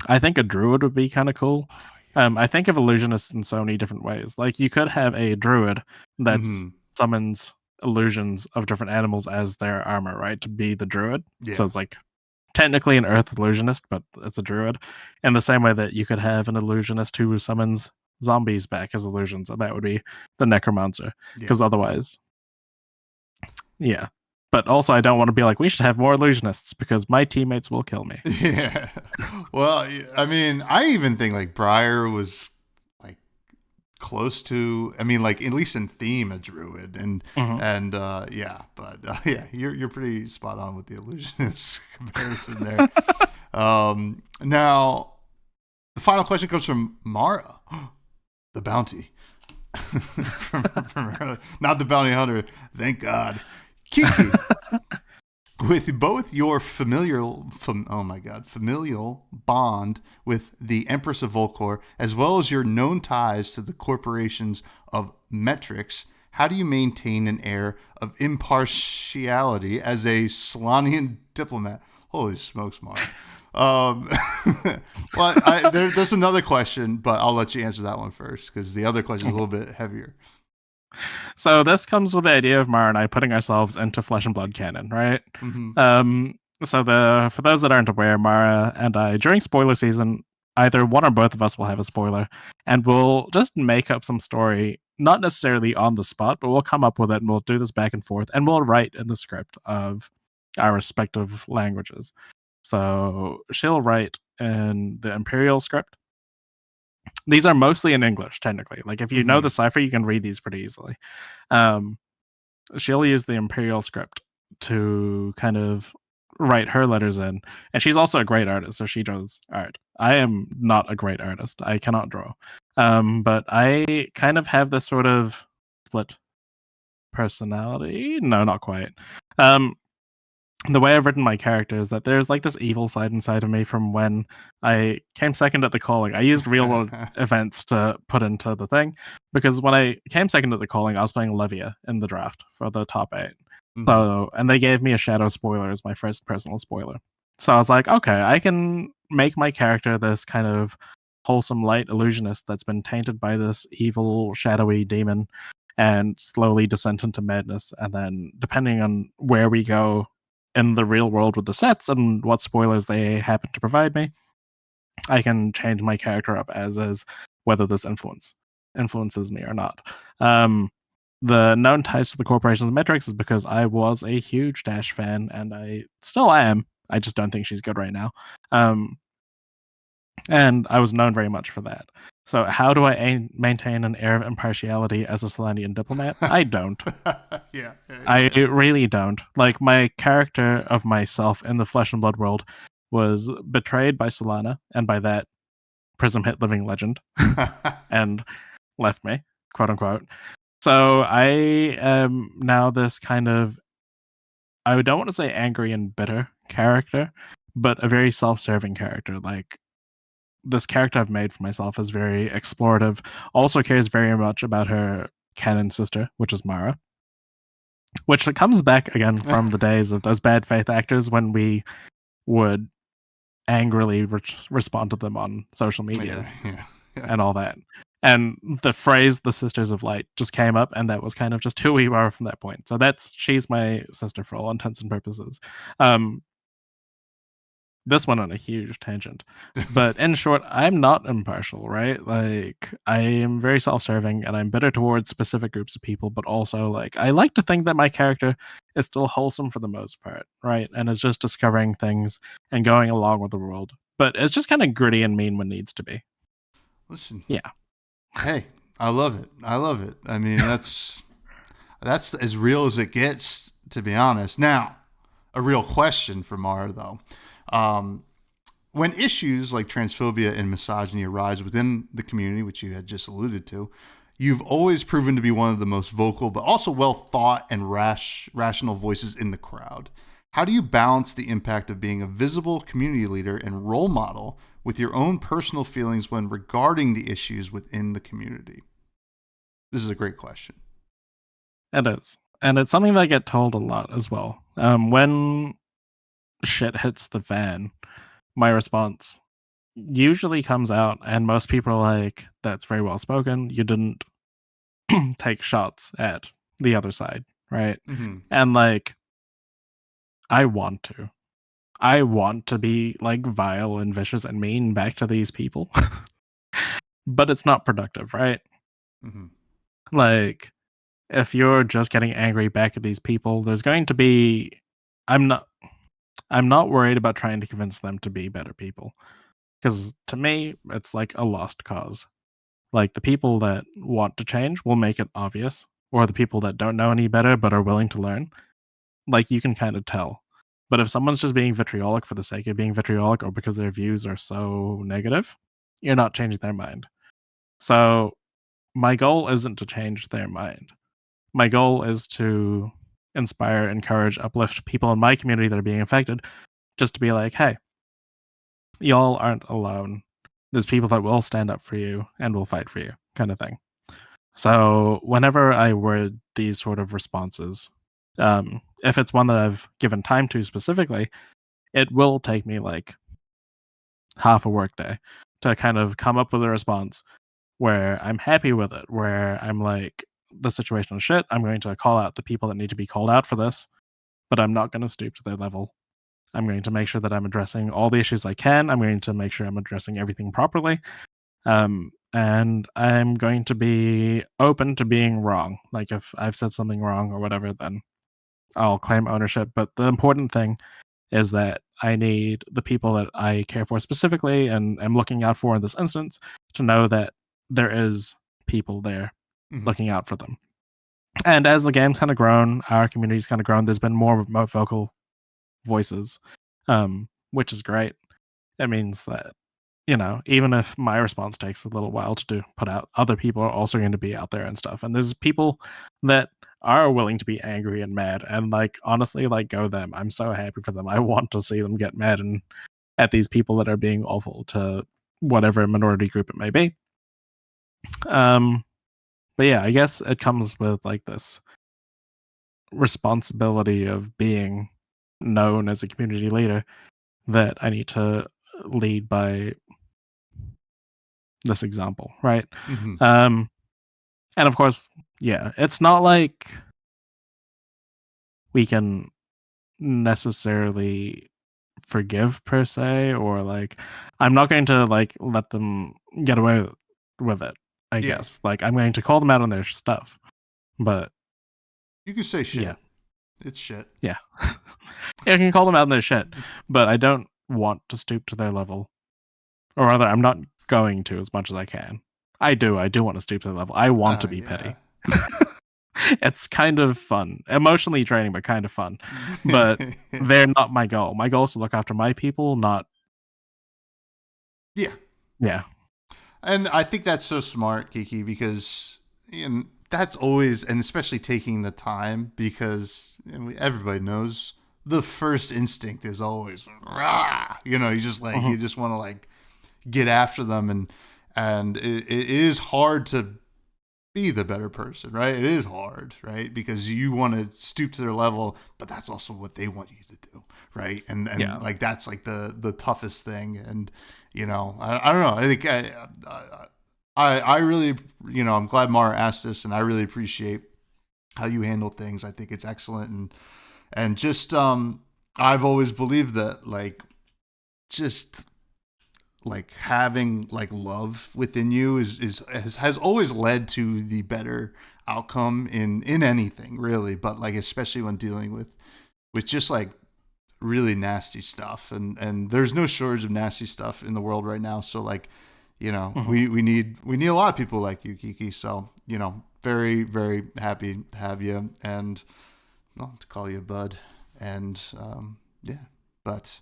I think a druid would be kind of cool. I think of illusionists in so many different ways. Like you could have a druid that summons illusions of different animals as their armor, right? To be the druid. Yeah. So it's like technically an earth illusionist, but it's a druid. In the same way that you could have an illusionist who summons zombies back as illusions, and that would be the necromancer. Because otherwise, yeah. But also, I don't want to be like, we should have more illusionists because my teammates will kill me. Yeah. Well, I mean, I even think like Briar was like close to, I mean, like at least in theme, a druid, and yeah. But yeah, you're pretty spot on with the illusionist comparison there. Now, the final question comes from Mara, the bounty, from not the bounty hunter. Thank God. Kiki, with both your familial bond with the Empress of Volcor, as well as your known ties to the corporations of Metrix, how do you maintain an air of impartiality as a Solanian diplomat? Holy smokes, Mark. There's another question, but I'll let you answer that one first because the other question is a little bit heavier. So this comes with the idea of Mara and I putting ourselves into Flesh and Blood canon, right? So for those that aren't aware, Mara and I, during spoiler season, either one or both of us will have a spoiler, and we'll just make up some story, not necessarily on the spot, but we'll come up with it, and we'll do this back and forth, and we'll write in the script of our respective languages. So she'll write in the Imperial script. These are mostly in English, technically. Like, if you know the cipher, you can read these pretty easily. She'll use the Imperial script to kind of write her letters in. And she's also a great artist, so she draws art. I am not a great artist. I cannot draw. But I kind of have this sort of split personality. No, not quite. The way I've written my character is that there's like this evil side inside of me from when I came second at the calling. I used real world events to put into the thing, because when I came second at the calling, I was playing Olivia in the draft for the top 8. So, and they gave me a shadow spoiler as my first personal spoiler. So I was like, okay, I can make my character this kind of wholesome light illusionist that's been tainted by this evil shadowy demon and slowly descent into madness. And then depending on where we go in the real world with the sets and what spoilers they happen to provide me, I can change my character up as is, whether this influences me or not. The known ties to the corporation's metrics is because I was a huge Dash fan, and I still am. I just don't think she's good right now. And I was known very much for that. So how do I maintain an air of impartiality as a Solanian diplomat? I don't. Yeah. I really don't. Like, my character of myself in the Flesh and Blood world was betrayed by Solana, and by that, Prism hit Living Legend and left me, quote unquote. So I am now this kind of, I don't want to say angry and bitter character, but a very self-serving character. Like, this character I've made for myself is very explorative, also cares very much about her canon sister, which is Mara, which comes back again from the days of those bad faith actors when we would angrily respond to them on social medias and all that. And the phrase "the Sisters of Light" just came up, and that was kind of just who we were from that point. So she's my sister for all intents and purposes. This went on a huge tangent, but in short, I'm not impartial, right? Like, I am very self-serving, and I'm bitter towards specific groups of people, but also, like, I like to think that my character is still wholesome for the most part, right? And is just discovering things and going along with the world, but it's just kind of gritty and mean when needs to be. Listen, yeah. Hey, I love it. I mean, that's as real as it gets, to be honest. Now, a real question for Mara, though. When issues like transphobia and misogyny arise within the community, which you had just alluded to, you've always proven to be one of the most vocal, but also well thought and rational voices in the crowd. How do you balance the impact of being a visible community leader and role model with your own personal feelings when regarding the issues within the community? This is a great question. It is. And it's something that I get told a lot as well. When shit hits the fan, my response usually comes out, and most people are like, that's very well spoken. You didn't take shots at the other side, right? Mm-hmm. And like, I want to be like vile and vicious and mean back to these people, but it's not productive, right? Mm-hmm. Like, if you're just getting angry back at these people, there's going to be, I'm not worried about trying to convince them to be better people, because to me, it's like a lost cause. Like, the people that want to change will make it obvious, or the people that don't know any better but are willing to learn, like, you can kind of tell. But if someone's just being vitriolic for the sake of being vitriolic, or because their views are so negative, you're not changing their mind. So my goal isn't to change their mind. My goal is to inspire, encourage, uplift people in my community that are being affected, just to be like, hey, y'all aren't alone. There's people that will stand up for you and will fight for you, kind of thing. So whenever I word these sort of responses, if it's one that I've given time to specifically, it will take me like half a workday to kind of come up with a response where I'm happy with it, where I'm like, the situation is shit. I'm going to call out the people that need to be called out for this, but I'm not going to stoop to their level. I'm going to make sure that I'm addressing all the issues I can. I'm going to make sure I'm addressing everything properly. And I'm going to be open to being wrong. Like, if I've said something wrong or whatever, then I'll claim ownership. But the important thing is that I need the people that I care for specifically and am looking out for in this instance to know that there is people there looking out for them. And as the game's kind of grown, our community's kind of grown, there's been more vocal voices, which is great. It means that, even if my response takes a little while to put out, other people are also going to be out there and stuff. And there's people that are willing to be angry and mad, and like honestly, like go them. I'm so happy for them. I want to see them get mad and at these people that are being awful to whatever minority group it may be. But yeah, I guess it comes with like this responsibility of being known as a community leader that I need to lead by this example, right? Mm-hmm. And of course, yeah, it's not like we can necessarily forgive per se, or like I'm not going to like let them get away with it, I Yeah. guess. Like I'm going to call them out on their stuff, but You can say shit. Yeah. It's shit. yeah. I can call them out on their shit, but I don't want to stoop to their level, or rather I'm not going to as much as I can. I do want to stoop to their level. I want to be petty. It's kind of fun, emotionally draining, but kind of fun. But they're not my goal. My goal is to look after my people, not. Yeah. And I think that's so smart, Kiki, because that's always, and especially taking the time, because everybody knows the first instinct is always, rah! You just like you just want to like get after them, and it is hard to be the better person, right? It is hard, right? Because you want to stoop to their level, but that's also what they want you to do, right? And like that's like the toughest thing. And I don't know. I think I really, I'm glad Mara asked this, and I really appreciate how you handle things. I think it's excellent, and just I've always believed that like just like having like love within you has always led to the better outcome in anything really, but like especially when dealing with just like really nasty stuff, and there's no shortage of nasty stuff in the world right now. So like we need a lot of people like you, Kiki. So very, very happy to have you, and to call you bud, and but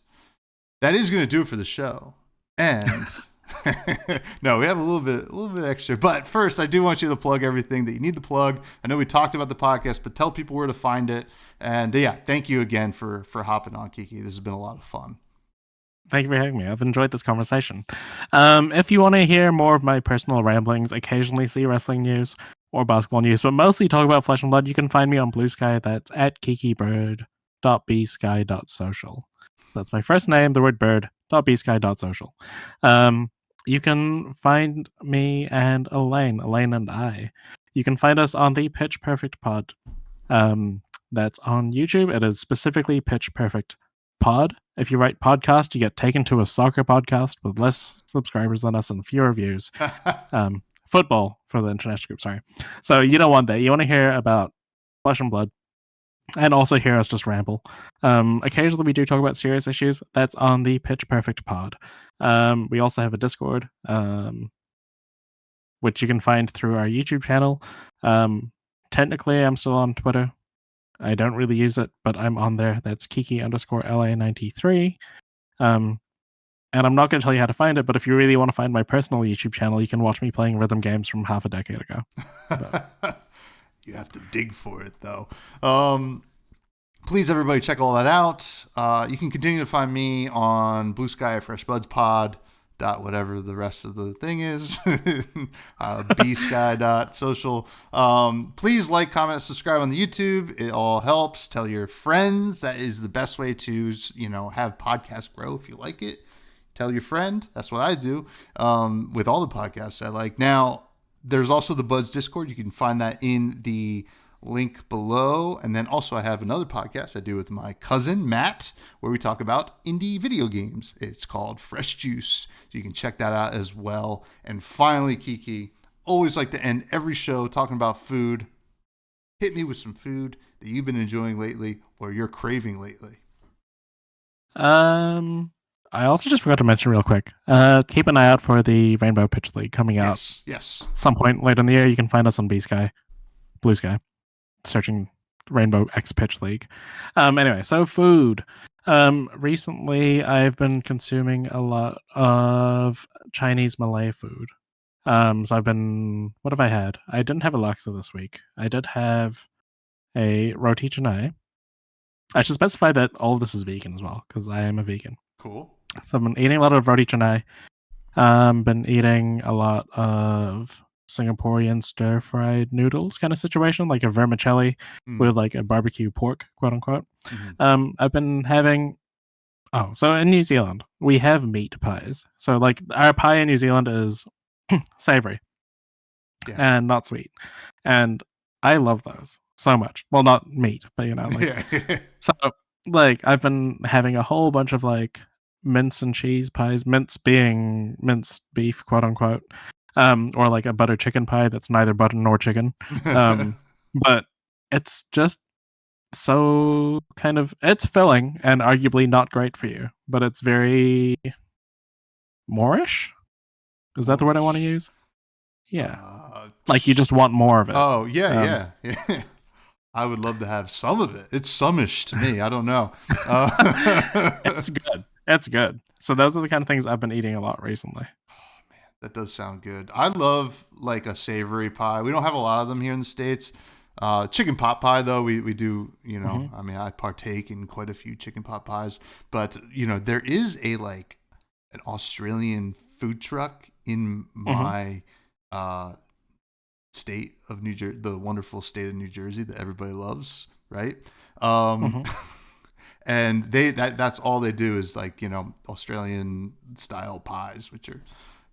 that is going to do it for the show. And no, we have a little bit extra. But first, I do want you to plug everything that you need to plug. I know we talked about the podcast, but tell people where to find it. And thank you again for hopping on, Kiki. This has been a lot of fun. Thank you for having me. I've enjoyed this conversation. If you want to hear more of my personal ramblings, occasionally see wrestling news or basketball news, but mostly talk about Flesh and Blood, you can find me on Blue Sky. That's at kikibird.bsky.social. That's my first name, the word bird.bsky.social. You can find me and Elaine and I. You can find us on the Pitch Perfect Pod. That's on YouTube. It is specifically Pitch Perfect Pod. If you write podcast, you get taken to a soccer podcast with less subscribers than us and fewer views. Football for the international group, sorry. So you don't want that. You want to hear about Flesh and Blood, and also hear us just ramble. Occasionally we do talk about serious issues. That's on the Pitch Perfect Pod. We also have a Discord, which you can find through our YouTube channel. Technically, I'm still on Twitter. I don't really use it, but I'm on there. That's Kiki_LA93. And I'm not going to tell you how to find it, but if you really want to find my personal YouTube channel, you can watch me playing rhythm games from half a decade ago. You have to dig for it, though. Please, everybody, check all that out. You can continue to find me on Blue Sky, freshbudspod, whatever the rest of the thing is, bsky.social. Please like, comment, subscribe on the YouTube. It all helps. Tell your friends. That is the best way to, have podcasts grow. If you like it, tell your friend. That's what I do with all the podcasts I like. Now, there's also the Buds Discord. You can find that in the link below. And then also I have another podcast I do with my cousin, Matt, where we talk about indie video games. It's called Fresh Juice. So you can check that out as well. And finally, Kiki, always like to end every show talking about food. Hit me with some food that you've been enjoying lately or you're craving lately. I also just forgot to mention real quick. Keep an eye out for the Rainbow Pitch League coming out. Yes. Some point later in the year. You can find us on Blue Sky, searching Rainbow X Pitch League. Anyway, so food. Recently I've been consuming a lot of Chinese Malay food. So what have I had? I didn't have a laksa this week. I did have a roti canai. I should specify that all of this is vegan as well, because I am a vegan. Cool. So I've been eating a lot of roti canai. Been eating a lot of Singaporean stir-fried noodles kind of situation, like a vermicelli with like a barbecue pork, quote unquote. I've been having so in New Zealand we have meat pies. So like our pie in New Zealand is savory and not sweet, and I love those so much. Well, not meat, but like so like I've been having a whole bunch of like mince and cheese pies, mince being minced beef, quote unquote, or like a butter chicken pie that's neither butter nor chicken. But it's just so it's filling and arguably not great for you, but it's very Moorish. Is that the word I want to use? Yeah. Like you just want more of it. Oh, yeah. I would love to have some of it. It's sumish to me. I don't know. It's good. It's good. So those are the kind of things I've been eating a lot recently. Oh, man, that does sound good. I love like a savory pie. We don't have a lot of them here in the States. Chicken pot pie, though, we do, I mean, I partake in quite a few chicken pot pies. But, there is an Australian food truck in my state of New Jersey, the wonderful state of New Jersey that everybody loves, right? And that's all they do is Australian style pies, which are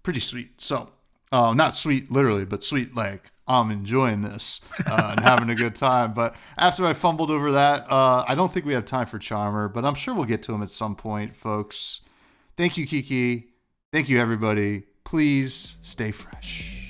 pretty sweet. So not sweet literally, but sweet like I'm enjoying this and having a good time. But after I fumbled over that, I don't think we have time for Charmer, but I'm sure we'll get to him at some point, folks. Thank you, Kiki. Thank you, everybody. Please stay fresh.